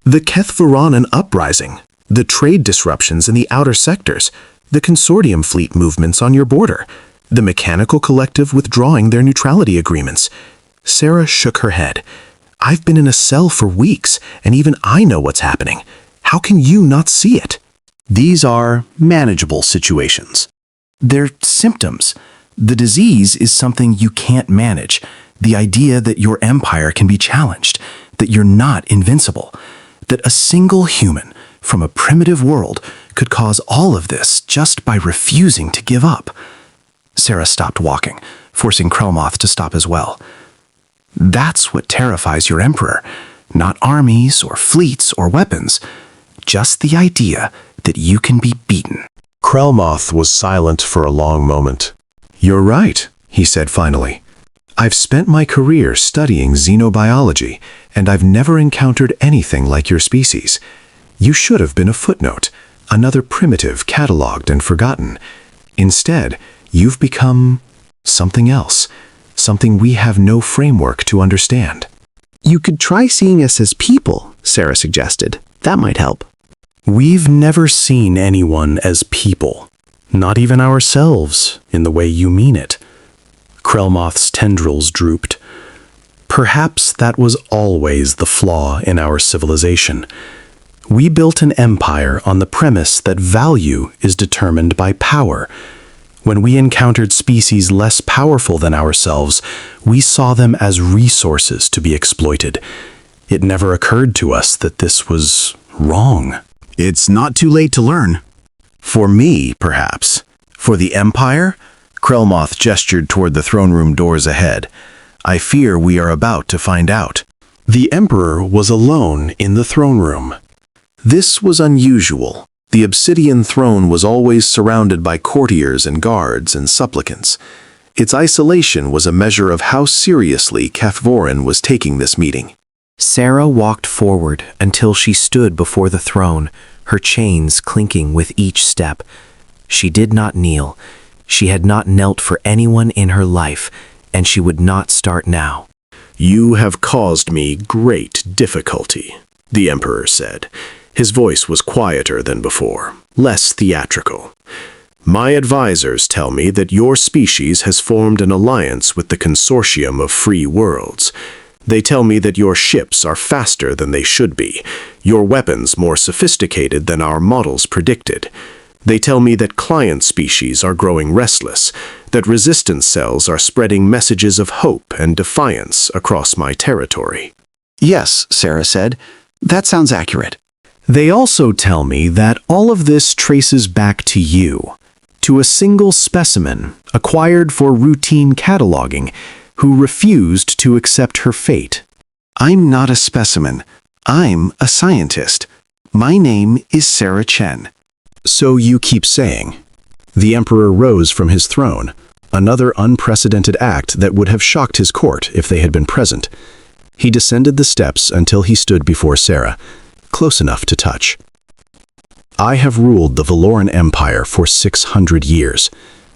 The Kethvaranan uprising, the trade disruptions in the outer sectors, the consortium fleet movements on your border, the mechanical collective withdrawing their neutrality agreements. Sarah shook her head. I've been in a cell for weeks, and even I know what's happening. How can you not see it? These are manageable situations. They're symptoms. The disease is something you can't manage. The idea that your empire can be challenged, that you're not invincible, that a single human from a primitive world could cause all of this just by refusing to give up. Sarah stopped walking, forcing Krelmoth to stop as well. That's what terrifies your emperor, not armies or fleets or weapons, just the idea that you can be beaten. Krelmoth was silent for a long moment. You're right, he said finally. I've spent my career studying xenobiology, and I've never encountered anything like your species. You should have been a footnote, another primitive catalogued and forgotten. Instead, you've become something else, something we have no framework to understand. You could try seeing us as people, Sarah suggested. That might help. We've never seen anyone as people, not even ourselves, in the way you mean it. Krelmoth's tendrils drooped. Perhaps that was always the flaw in our civilization. We built an empire on the premise that value is determined by power. When we encountered species less powerful than ourselves, we saw them as resources to be exploited. It never occurred to us that this was wrong. It's not too late to learn. For me, perhaps. For the Empire? Krelmoth gestured toward the throne room doors ahead. I fear we are about to find out. The Emperor was alone in the throne room. This was unusual. The obsidian throne was always surrounded by courtiers and guards and supplicants. Its isolation was a measure of how seriously Kethvoran was taking this meeting. Sarah walked forward until she stood before the throne, her chains clinking with each step. She did not kneel. She had not knelt for anyone in her life, and she would not start now. "You have caused me great difficulty," the Emperor said. His voice was quieter than before, less theatrical. "My advisors tell me that your species has formed an alliance with the consortium of free worlds. They tell me that your ships are faster than they should be, your weapons more sophisticated than our models predicted. They tell me that client species are growing restless, that resistance cells are spreading messages of hope and defiance across my territory." Yes, Sarah said. That sounds accurate. They also tell me that all of this traces back to you, to a single specimen acquired for routine cataloging who refused to accept her fate. I'm not a specimen. I'm a scientist. My name is Sarah Chen. "So you keep saying." The Emperor rose from his throne, another unprecedented act that would have shocked his court if they had been present. He descended the steps until he stood before Sarah, close enough to touch. "I have ruled the Zorath Empire for 600 years.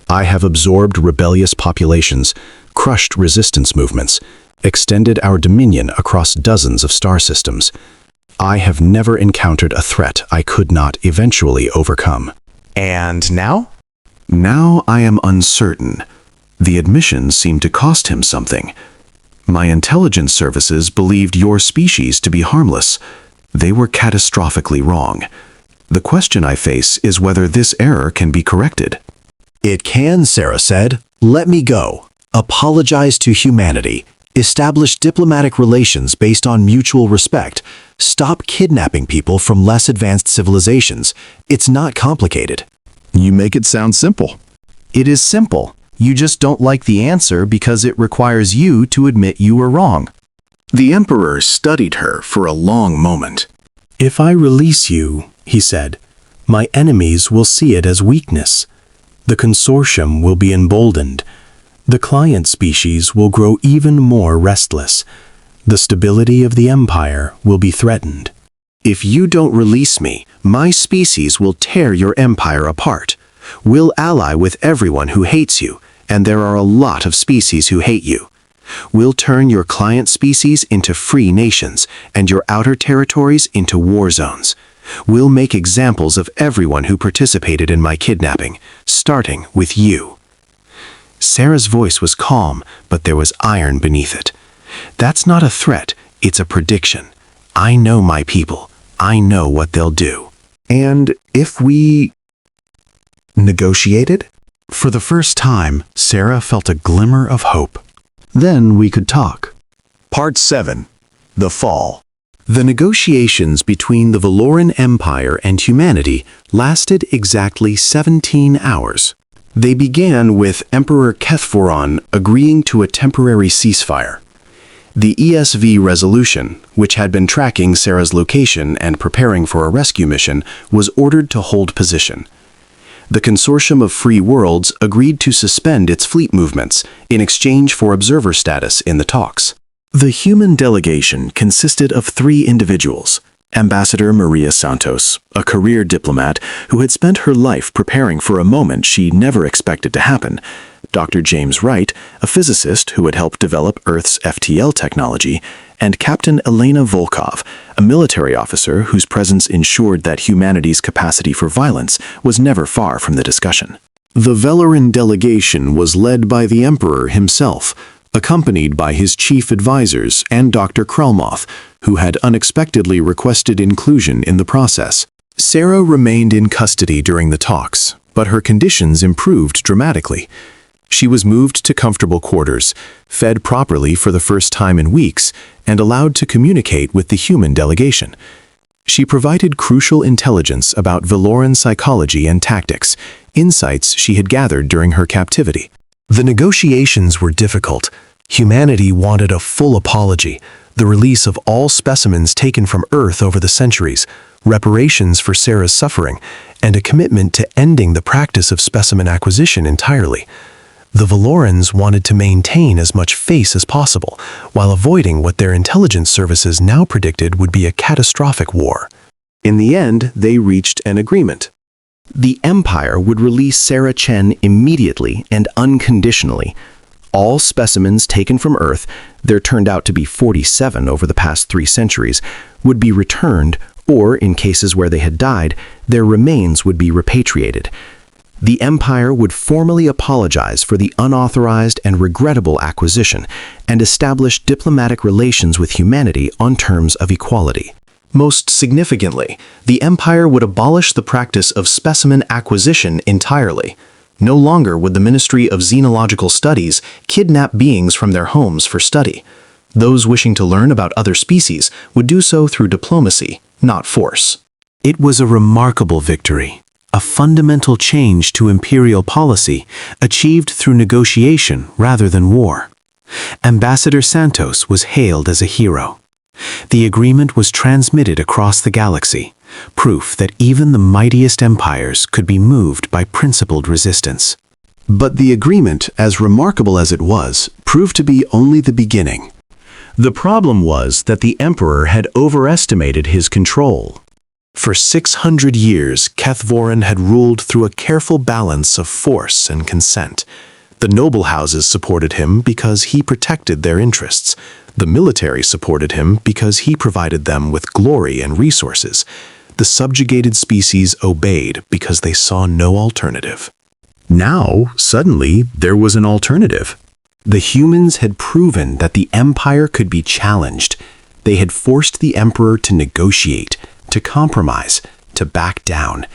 I have absorbed rebellious populations, crushed resistance movements, extended our dominion across dozens of star systems. I have never encountered a threat I could not eventually overcome." And now? Now I am uncertain. The admission seemed to cost him something. My intelligence services believed your species to be harmless. They were catastrophically wrong. The question I face is whether this error can be corrected. "It can," Sarah said. "Let me go. Apologize to humanity. Establish diplomatic relations based on mutual respect. Stop kidnapping people from less advanced civilizations. It's not complicated." You make it sound simple. It is simple. You just don't like the answer because it requires you to admit you were wrong. The Emperor studied her for a long moment. "If I release you," he said, "my enemies will see it as weakness. The consortium will be emboldened. The client species will grow even more restless. The stability of the Empire will be threatened." If you don't release me, my species will tear your empire apart. We'll ally with everyone who hates you, and there are a lot of species who hate you. We'll turn your client species into free nations, and your outer territories into war zones. We'll make examples of everyone who participated in my kidnapping, starting with you. Sarah's voice was calm, but there was iron beneath it. That's not a threat, it's a prediction. I know my people. I know what they'll do. "And if we negotiated?" For the first time, Sarah felt a glimmer of hope. "Then we could talk." Part 7. The Fall. The negotiations between the Zorath Empire and humanity lasted exactly 17 hours. They began with Emperor Kethvoron agreeing to a temporary ceasefire. The ESV resolution, which had been tracking Sarah's location and preparing for a rescue mission, was ordered to hold position. The Consortium of Free Worlds agreed to suspend its fleet movements in exchange for observer status in the talks. The human delegation consisted of 3 individuals: Ambassador Maria Santos, a career diplomat who had spent her life preparing for a moment she never expected to happen; Dr. James Wright, a physicist who had helped develop Earth's FTL technology; and Captain Elena Volkov, a military officer whose presence ensured that humanity's capacity for violence was never far from the discussion. The Velarin delegation was led by the Emperor himself, accompanied by his chief advisors and Dr. Krelmoth, who had unexpectedly requested inclusion in the process. Sarah remained in custody during the talks, but her conditions improved dramatically. She was moved to comfortable quarters, fed properly for the first time in weeks, and allowed to communicate with the human delegation. She provided crucial intelligence about Valoran psychology and tactics, insights she had gathered during her captivity. The negotiations were difficult. Humanity wanted a full apology, the release of all specimens taken from Earth over the centuries, reparations for Sarah's suffering, and a commitment to ending the practice of specimen acquisition entirely. The Valorans wanted to maintain as much face as possible, while avoiding what their intelligence services now predicted would be a catastrophic war. In the end, they reached an agreement. The Empire would release Sarah Chen immediately and unconditionally. All specimens taken from Earth, there turned out to be 47 over the past 3 centuries, would be returned, or in cases where they had died, their remains would be repatriated. The Empire would formally apologize for the unauthorized and regrettable acquisition and establish diplomatic relations with humanity on terms of equality. Most significantly, the Empire would abolish the practice of specimen acquisition entirely. No longer would the Ministry of Xenological Studies kidnap beings from their homes for study. Those wishing to learn about other species would do so through diplomacy, not force. It was a remarkable victory, a fundamental change to imperial policy, achieved through negotiation rather than war. Ambassador Santos was hailed as a hero. The agreement was transmitted across the galaxy, proof that even the mightiest empires could be moved by principled resistance. But the agreement, as remarkable as it was, proved to be only the beginning. The problem was that the Emperor had overestimated his control. For 600 years, Kethvorin had ruled through a careful balance of force and consent. The noble houses supported him because he protected their interests. The military supported him because he provided them with glory and resources. The subjugated species obeyed because they saw no alternative. Now, suddenly, there was an alternative. The humans had proven that the Empire could be challenged. They had forced the Emperor to negotiate, to compromise, to back down.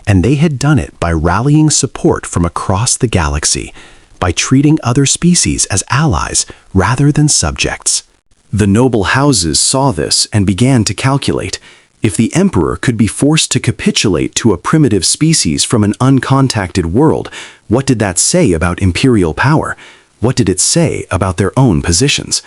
And they had done it by rallying support from across the galaxy, by treating other species as allies rather than subjects. The noble houses saw this and began to calculate. If the Emperor could be forced to capitulate to a primitive species from an uncontacted world, what did that say about imperial power? What did it say about their own positions?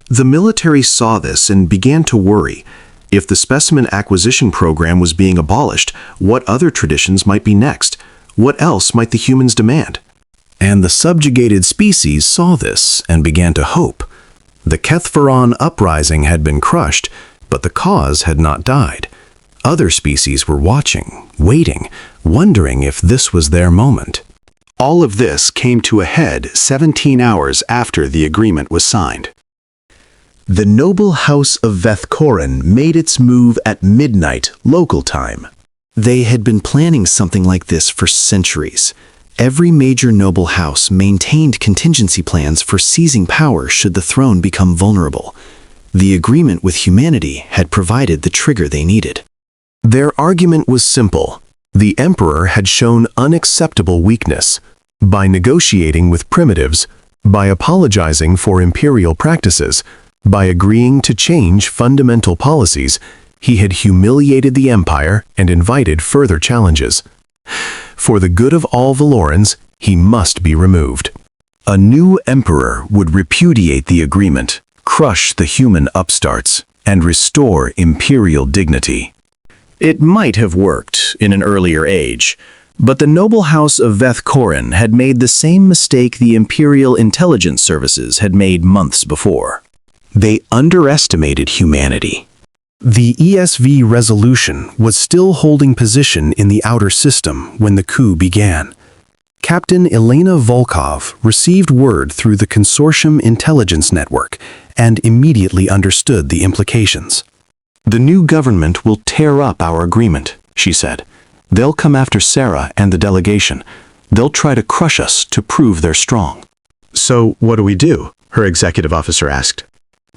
The military saw this and began to worry. If the specimen acquisition program was being abolished, what other traditions might be next? What else might the humans demand? And the subjugated species saw this and began to hope. The Kethvorin uprising had been crushed, but the cause had not died. Other species were watching, waiting, wondering if this was their moment. All of this came to a head 17 hours after the agreement was signed. The noble house of Vethkorin made its move at midnight local time. They had been planning something like this for centuries. Every major noble house maintained contingency plans for seizing power should the throne become vulnerable. The agreement with humanity had provided the trigger they needed. Their argument was simple. The Emperor had shown unacceptable weakness. By negotiating with primitives, by apologizing for imperial practices, by agreeing to change fundamental policies, he had humiliated the Empire and invited further challenges. For the good of all Valorans, he must be removed. A new Emperor would repudiate the agreement, crush the human upstarts, and restore imperial dignity. It might have worked in an earlier age, but the noble house of Vethkorin had made the same mistake the Imperial Intelligence Services had made months before. They underestimated humanity. The ESV resolution was still holding position in the outer system when the coup began. Captain Elena Volkov received word through the Consortium Intelligence Network and immediately understood the implications. "The new government will tear up our agreement," she said. "They'll come after Sarah and the delegation. They'll try to crush us to prove they're strong." "So what do we do?" her executive officer asked.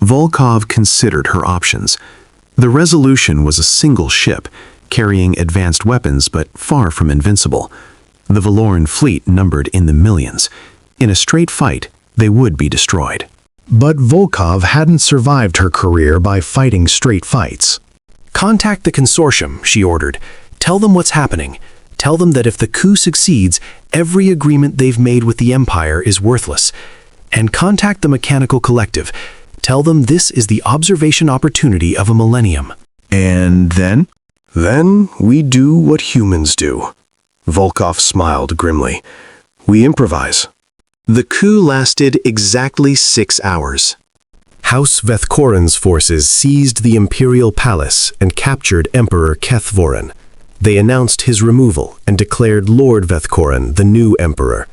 Volkov considered her options. The Resolution was a single ship, carrying advanced weapons but far from invincible. The Valoran fleet numbered in the millions. In a straight fight, they would be destroyed. But Volkov hadn't survived her career by fighting straight fights. "Contact the Consortium," she ordered. "Tell them what's happening. Tell them that if the coup succeeds, every agreement they've made with the Empire is worthless. And contact the Mechanical Collective. Tell them this is the observation opportunity of a millennium." "And then?" "Then we do what humans do." Volkov smiled grimly. "We improvise." The coup lasted exactly 6 hours. House Vethkorin's forces seized the Imperial Palace and captured Emperor Kethvorin. They announced his removal and declared Lord Vethkorin the new emperor.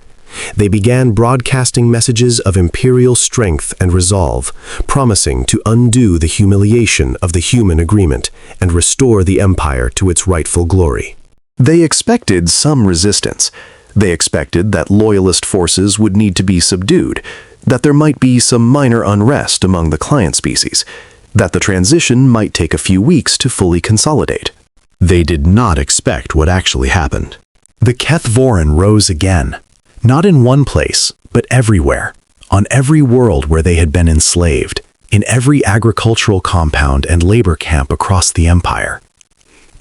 They began broadcasting messages of imperial strength and resolve, promising to undo the humiliation of the human agreement and restore the empire to its rightful glory. They expected some resistance. They expected that loyalist forces would need to be subdued, that there might be some minor unrest among the client species, that the transition might take a few weeks to fully consolidate. They did not expect what actually happened. The Kethvorin rose again, not in one place, but everywhere, on every world where they had been enslaved, in every agricultural compound and labor camp across the empire.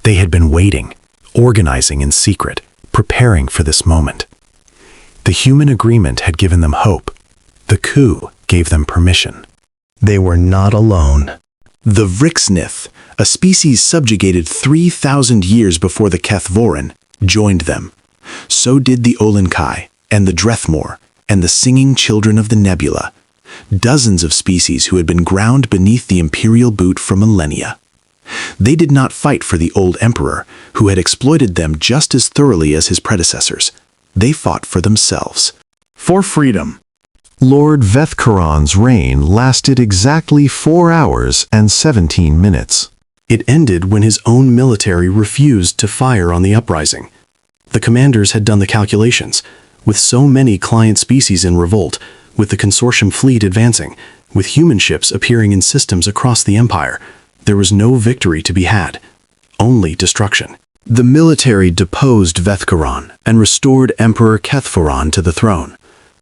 They had been waiting, organizing in secret, preparing for this moment. The human agreement had given them hope. The coup gave them permission. They were not alone. The Vrixnith, a species subjugated 3,000 years before the Kethvorin, joined them. So did the Olenkai and the Drethmore and the Singing Children of the Nebula, dozens of species who had been ground beneath the imperial boot for millennia. They did not fight for the old emperor, who had exploited them just as thoroughly as his predecessors. They fought for themselves. For freedom. Lord Vethkaron's reign lasted exactly 4 hours and 17 minutes. It ended when his own military refused to fire on the uprising. The commanders had done the calculations. With so many client species in revolt, with the consortium fleet advancing, with human ships appearing in systems across the empire, there was no victory to be had, only destruction. The military deposed Vethkaron and restored Emperor Kethvorin to the throne.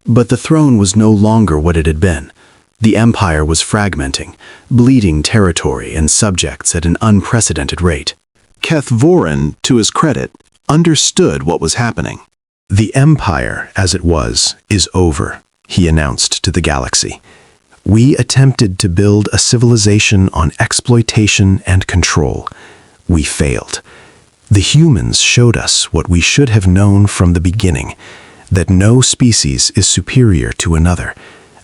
But the throne was no longer what it had been. The empire was fragmenting, bleeding territory and subjects at an unprecedented rate. Kethvorin, to his credit, understood what was happening. The empire, as it was, is over, he announced to the galaxy. We attempted to build a civilization on exploitation and control. We failed. The humans showed us what we should have known from the beginning, that no species is superior to another,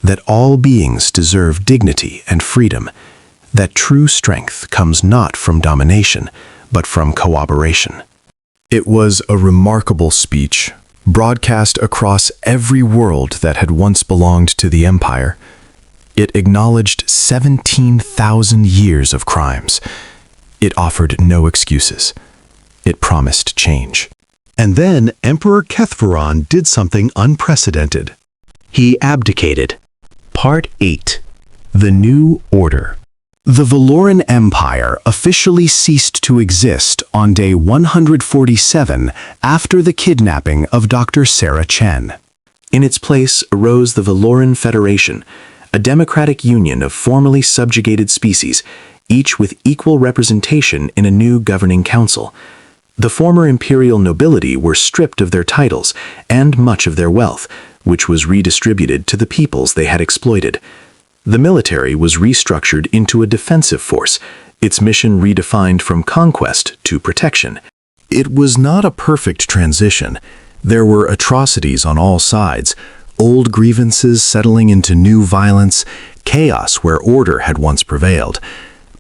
that all beings deserve dignity and freedom, that true strength comes not from domination, but from cooperation. It was a remarkable speech, broadcast across every world that had once belonged to the Empire. It acknowledged 17,000 years of crimes. It offered no excuses. It promised change. And then Emperor Kethvorin did something unprecedented. He abdicated. Part 8. The New Order. The Valoran Empire officially ceased to exist on day 147 after the kidnapping of Dr. Sarah Chen. In its place arose the Valoran Federation, a democratic union of formerly subjugated species, each with equal representation in a new governing council. The former imperial nobility were stripped of their titles and much of their wealth, which was redistributed to the peoples they had exploited. The military was restructured into a defensive force, its mission redefined from conquest to protection. It was not a perfect transition. There were atrocities on all sides, old grievances settling into new violence, chaos where order had once prevailed.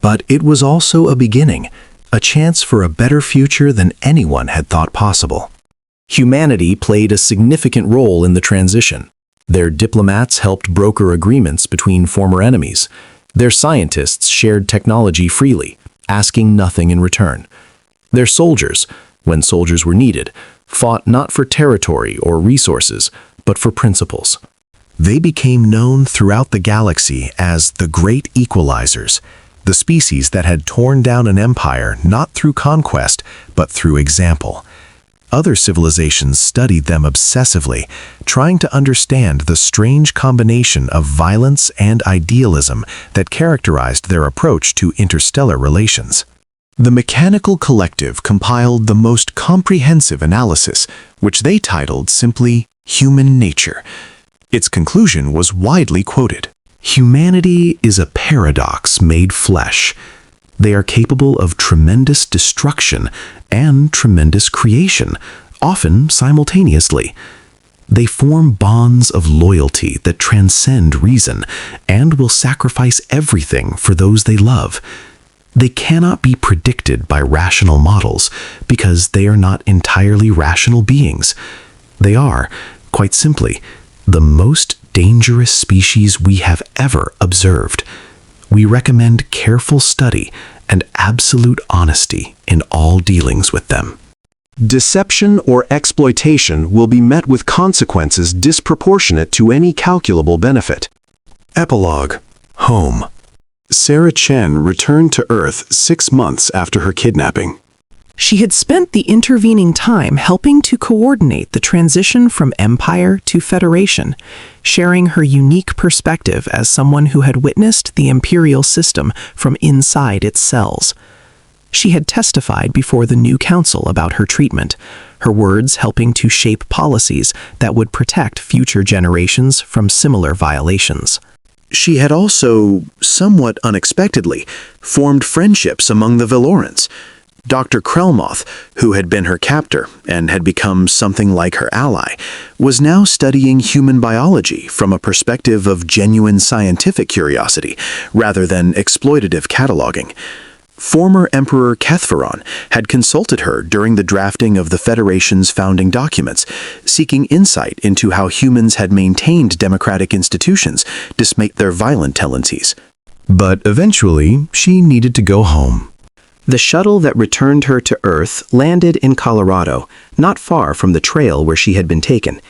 But it was also a beginning, a chance for a better future than anyone had thought possible. Humanity played a significant role in the transition. Their diplomats helped broker agreements between former enemies. Their scientists shared technology freely, asking nothing in return. Their soldiers, when soldiers were needed, fought not for territory or resources, but for principles. They became known throughout the galaxy as the Great Equalizers, the species that had torn down an empire not through conquest, but through example. Other civilizations studied them obsessively, trying to understand the strange combination of violence and idealism that characterized their approach to interstellar relations. The Mechanical Collective compiled the most comprehensive analysis, which they titled simply Human Nature. Its conclusion was widely quoted. Humanity is a paradox made flesh. They are capable of tremendous destruction and tremendous creation, often simultaneously. They form bonds of loyalty that transcend reason and will sacrifice everything for those they love. They cannot be predicted by rational models because they are not entirely rational beings. They are, Quite simply, the most dangerous species we have ever observed. We recommend careful study and absolute honesty in all dealings with them. Deception or exploitation will be met with consequences disproportionate to any calculable benefit. Epilogue. Home. Sarah Chen returned to Earth 6 months after her kidnapping. She had spent the intervening time helping to coordinate the transition from Empire to Federation, sharing her unique perspective as someone who had witnessed the Imperial system from inside its cells. She had testified before the new council about her treatment, her words helping to shape policies that would protect future generations from similar violations. She had also, somewhat unexpectedly, formed friendships among the Valorans. Dr. Krelmoth, who had been her captor and had become something like her ally, was now studying human biology from a perspective of genuine scientific curiosity rather than exploitative cataloging. Former Emperor Kethveron had consulted her during the drafting of the Federation's founding documents, seeking insight into how humans had maintained democratic institutions despite their violent tendencies. But eventually, she needed to go home. The shuttle that returned her to Earth landed in Colorado, not far from the trail where she had been taken.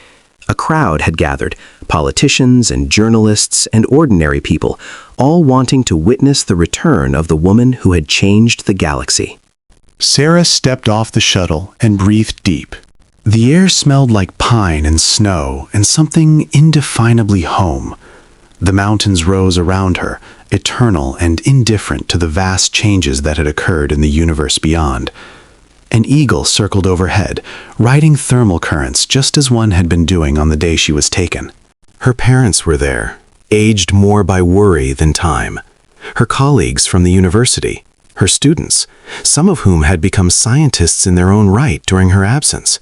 A crowd had gathered, politicians and journalists and ordinary people, all wanting to witness the return of the woman who had changed the galaxy. Sarah stepped off the shuttle and breathed deep. The air smelled like pine and snow and something indefinably home. The mountains rose around her, eternal and indifferent to the vast changes that had occurred in the universe beyond. An eagle circled overhead, riding thermal currents just as one had been doing on the day she was taken. Her parents were there, aged more by worry than time. Her colleagues from the university, her students, some of whom had become scientists in their own right during her absence.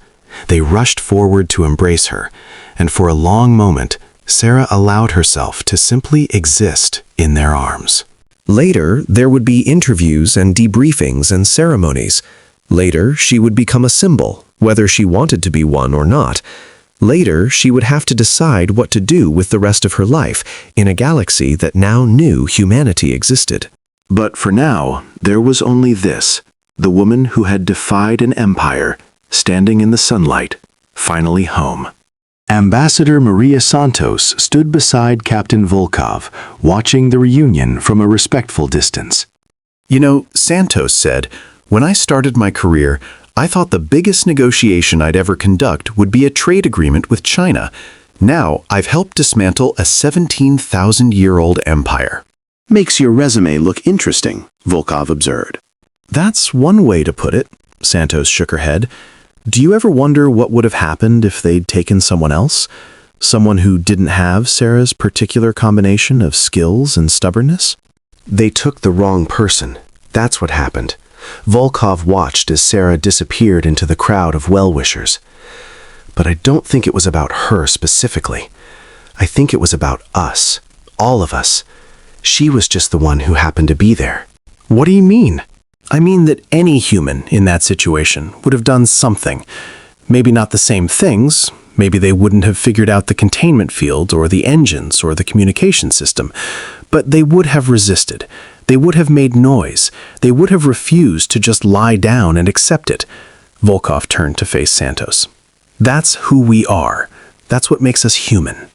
They rushed forward to embrace her, and for a long moment, Sarah allowed herself to simply exist in their arms. Later, there would be interviews and debriefings and ceremonies. Later, she would become a symbol, whether she wanted to be one or not. Later, she would have to decide what to do with the rest of her life in a galaxy that now knew humanity existed. But for now, there was only this, the woman who had defied an empire, standing in the sunlight, finally home. Ambassador Maria Santos stood beside Captain Volkov, watching the reunion from a respectful distance. You know, Santos said, when I started my career, I thought the biggest negotiation I'd ever conduct would be a trade agreement with China. Now, I've helped dismantle a 17,000-year-old empire. Makes your resume look interesting, Volkov observed. That's one way to put it, Santos shook her head. Do you ever wonder what would have happened if they'd taken someone else? Someone who didn't have Sarah's particular combination of skills and stubbornness? They took the wrong person. That's what happened. Volkov watched as Sarah disappeared into the crowd of well-wishers. But I don't think it was about her specifically. I think it was about us, all of us. She was just the one who happened to be there. What do you mean? I mean that any human in that situation would have done something. Maybe not the same things. Maybe they wouldn't have figured out the containment field or the engines or the communication system. But they would have resisted. They would have made noise. They would have refused to just lie down and accept it. Volkov turned to face Santos. That's who we are. That's what makes us human.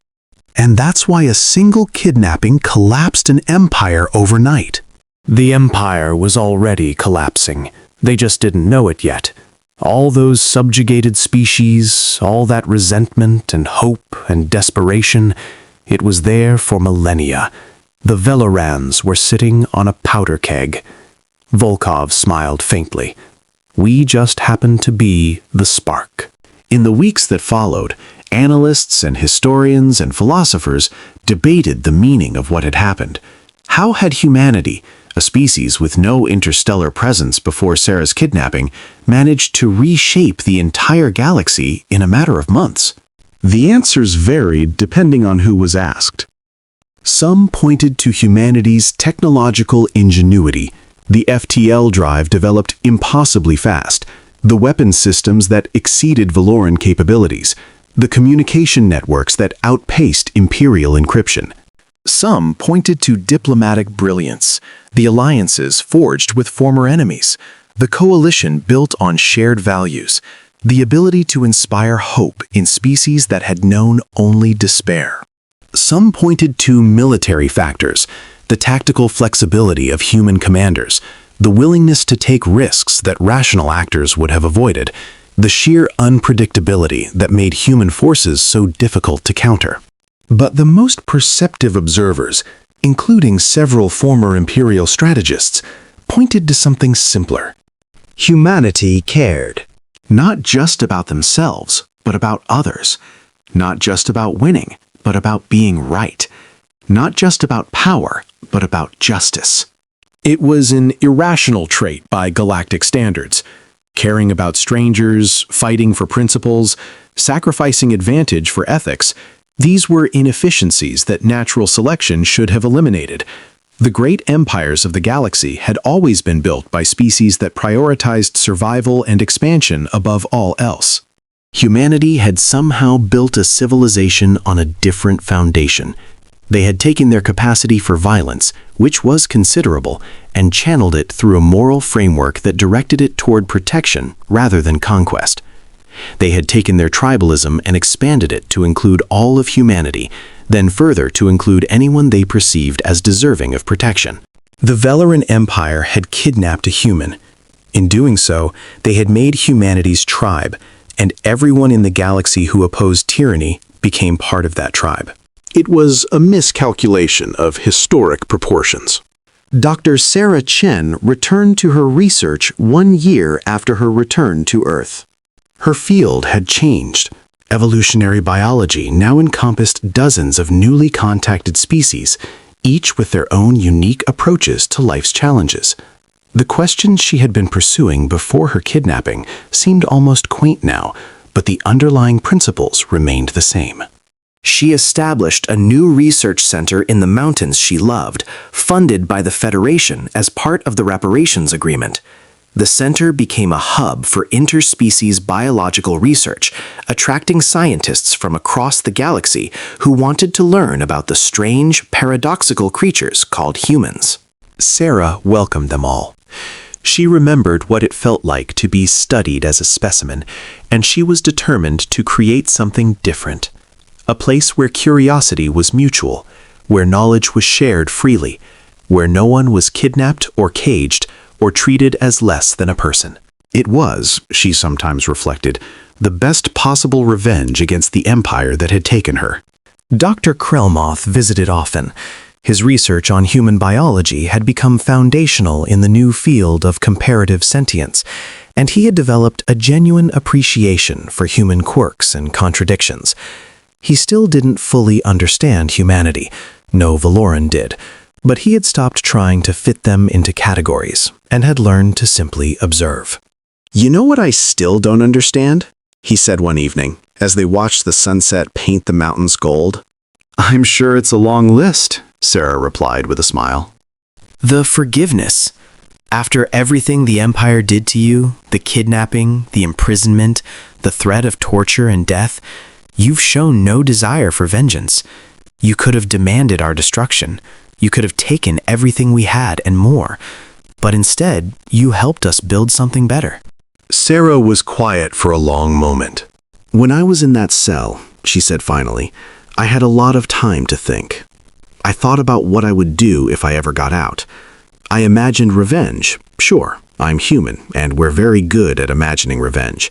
And that's why a single kidnapping collapsed an empire overnight. The empire was already collapsing. They just didn't know it yet. All those subjugated species, all that resentment and hope and desperation, it was there for millennia. The Velorans were sitting on a powder keg. Volkov smiled faintly. We just happened to be the spark. In the weeks that followed, analysts and historians and philosophers debated the meaning of what had happened. How had humanity, a species with no interstellar presence before Sarah's kidnapping, managed to reshape the entire galaxy in a matter of months? The answers varied depending on who was asked. Some pointed to humanity's technological ingenuity. The FTL drive developed impossibly fast, the weapon systems that exceeded Valoran capabilities, the communication networks that outpaced imperial encryption. Some pointed to diplomatic brilliance, the alliances forged with former enemies, the coalition built on shared values, the ability to inspire hope in species that had known only despair. Some pointed to military factors, the tactical flexibility of human commanders, the willingness to take risks that rational actors would have avoided, the sheer unpredictability that made human forces so difficult to counter. But the most perceptive observers, including several former imperial strategists, pointed to something simpler. Humanity cared. Not just about themselves, but about others. Not just about winning, but about being right. Not just about power, but about justice. It was an irrational trait by galactic standards. Caring about strangers, fighting for principles, sacrificing advantage for ethics, these were inefficiencies that natural selection should have eliminated. The great empires of the galaxy had always been built by species that prioritized survival and expansion above all else. Humanity had somehow built a civilization on a different foundation. They had taken their capacity for violence, which was considerable, and channeled it through a moral framework that directed it toward protection rather than conquest. They had taken their tribalism and expanded it to include all of humanity, then further to include anyone they perceived as deserving of protection. The Valoran Empire had kidnapped a human. In doing so, they had made humanity's tribe, and everyone in the galaxy who opposed tyranny became part of that tribe. It was a miscalculation of historic proportions. Dr. Sarah Chen returned to her research 1 year after her return to Earth. Her field had changed. Evolutionary biology now encompassed dozens of newly contacted species, each with their own unique approaches to life's challenges. The questions she had been pursuing before her kidnapping seemed almost quaint now, but the underlying principles remained the same. She established a new research center in the mountains she loved, funded by the Federation as part of the reparations agreement. The center became a hub for interspecies biological research, attracting scientists from across the galaxy who wanted to learn about the strange, paradoxical creatures called humans. Sarah welcomed them all. She remembered what it felt like to be studied as a specimen, and she was determined to create something different. A place where curiosity was mutual, where knowledge was shared freely, where no one was kidnapped or caged or treated as less than a person. It was, she sometimes reflected, the best possible revenge against the empire that had taken her. Dr. Krelmoth visited often. His research on human biology had become foundational in the new field of comparative sentience, and he had developed a genuine appreciation for human quirks and contradictions. He still didn't fully understand humanity. No Valoran did. But he had stopped trying to fit them into categories and had learned to simply observe. "You know what I still don't understand?" he said one evening, as they watched the sunset paint the mountains gold. "I'm sure it's a long list," Sarah replied with a smile. The forgiveness. After everything the Empire did to you, the kidnapping, the imprisonment, the threat of torture and death, you've shown no desire for vengeance. You could have demanded our destruction. You could have taken everything we had and more. But instead, you helped us build something better. Sarah was quiet for a long moment. "When I was in that cell," she said finally, "I had a lot of time to think. I thought about what I would do if I ever got out. I imagined revenge. Sure, I'm human, and we're very good at imagining revenge.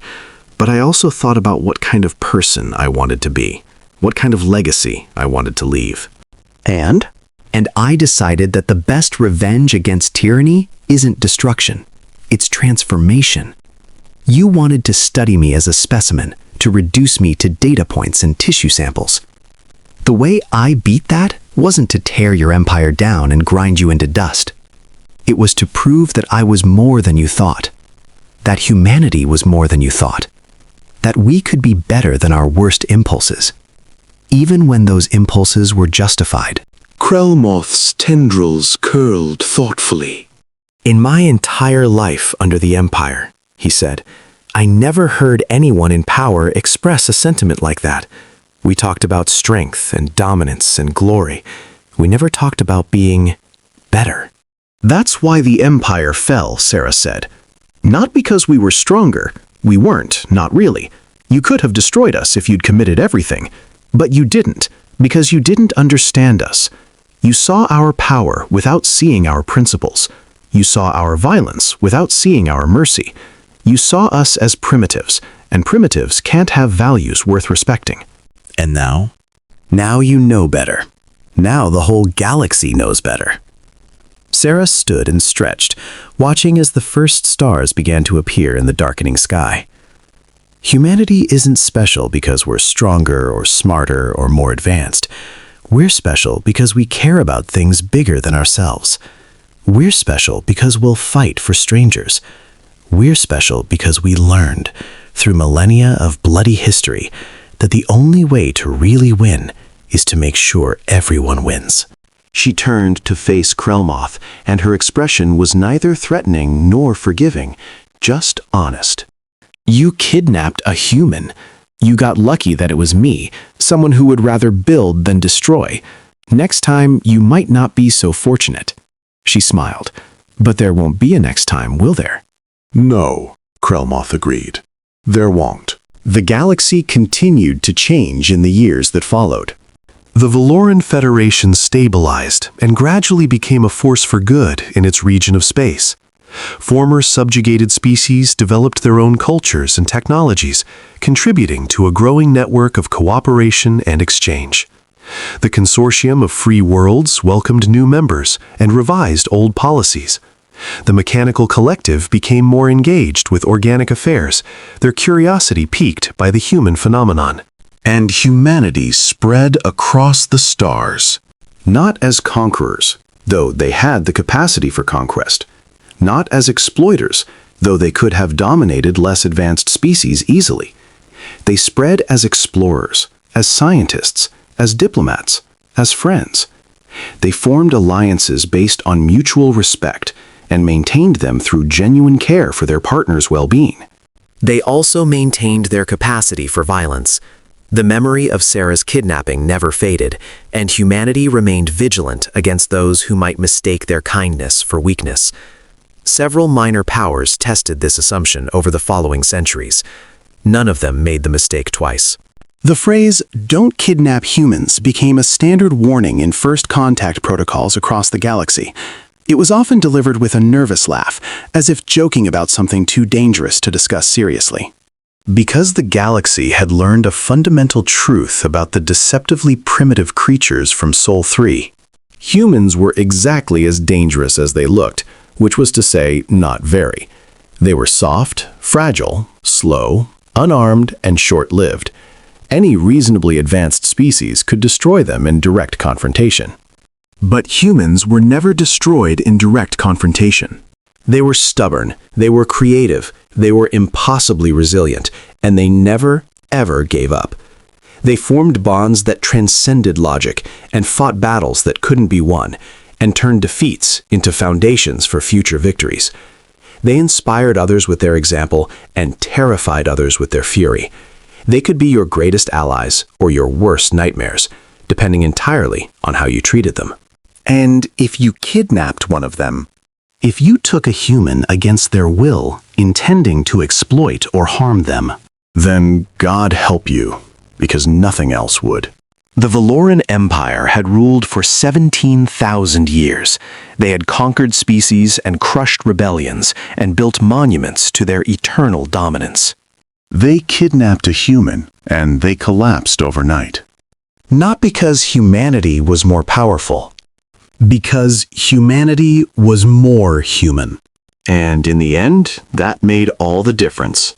But I also thought about what kind of person I wanted to be, what kind of legacy I wanted to leave." And I decided that the best revenge against tyranny isn't destruction, it's transformation. You wanted to study me as a specimen, to reduce me to data points and tissue samples. The way I beat that wasn't to tear your empire down and grind you into dust. It was to prove that I was more than you thought, that humanity was more than you thought, that we could be better than our worst impulses, even when those impulses were justified. Krelmoth's tendrils curled thoughtfully. In my entire life under the Empire, he said, I never heard anyone in power express a sentiment like that. We talked about strength and dominance and glory. We never talked about being better. That's why the Empire fell, Sarah said. Not because we were stronger. We weren't, not really. You could have destroyed us if you'd committed everything. But you didn't, because you didn't understand us. You saw our power without seeing our principles. You saw our violence without seeing our mercy. You saw us as primitives, and primitives can't have values worth respecting. And now? Now you know better. Now the whole galaxy knows better. Sarah stood and stretched, watching as the first stars began to appear in the darkening sky. Humanity isn't special because we're stronger or smarter or more advanced. We're special because we care about things bigger than ourselves. We're special because we'll fight for strangers. We're special because we learned, through millennia of bloody history, that the only way to really win is to make sure everyone wins. She turned to face Krelmoth, and her expression was neither threatening nor forgiving, just honest. You kidnapped a human. You got lucky that it was me, someone who would rather build than destroy. Next time, you might not be so fortunate. She smiled. But there won't be a next time, will there? No, Krelmoth agreed. There won't. The galaxy continued to change in the years that followed. The Valoran Federation stabilized and gradually became a force for good in its region of space. Former subjugated species developed their own cultures and technologies, contributing to a growing network of cooperation and exchange. The Consortium of Free Worlds welcomed new members and revised old policies. The Mechanical Collective became more engaged with organic affairs, their curiosity piqued by the human phenomenon. And humanity spread across the stars. Not as conquerors, though they had the capacity for conquest. Not as exploiters, though they could have dominated less advanced species easily. They spread as explorers, as scientists, as diplomats, as friends. They formed alliances based on mutual respect and maintained them through genuine care for their partners' well-being. They also maintained their capacity for violence. The memory of Sarah's kidnapping never faded, and humanity remained vigilant against those who might mistake their kindness for weakness. Several minor powers tested this assumption over the following centuries. None of them made the mistake twice. The phrase, "don't kidnap humans," became a standard warning in first contact protocols across the galaxy. It was often delivered with a nervous laugh, as if joking about something too dangerous to discuss seriously. Because the galaxy had learned a fundamental truth about the deceptively primitive creatures from Sol 3, humans were exactly as dangerous as they looked, which was to say, not very. They were soft, fragile, slow, unarmed, and short-lived. Any reasonably advanced species could destroy them in direct confrontation. But humans were never destroyed in direct confrontation. They were stubborn, they were creative, they were impossibly resilient, and they never, ever gave up. They formed bonds that transcended logic and fought battles that couldn't be won, and turned defeats into foundations for future victories. They inspired others with their example and terrified others with their fury. They could be your greatest allies or your worst nightmares, depending entirely on how you treated them. And if you kidnapped one of them, if you took a human against their will, intending to exploit or harm them, Then God help you, because nothing else would. The Valoran Empire had ruled for 17,000 years. They had conquered species and crushed rebellions and built monuments to their eternal dominance. they kidnapped a human and they collapsed overnight. Not because humanity was more powerful, because humanity was more human. And in the end, that made all the difference.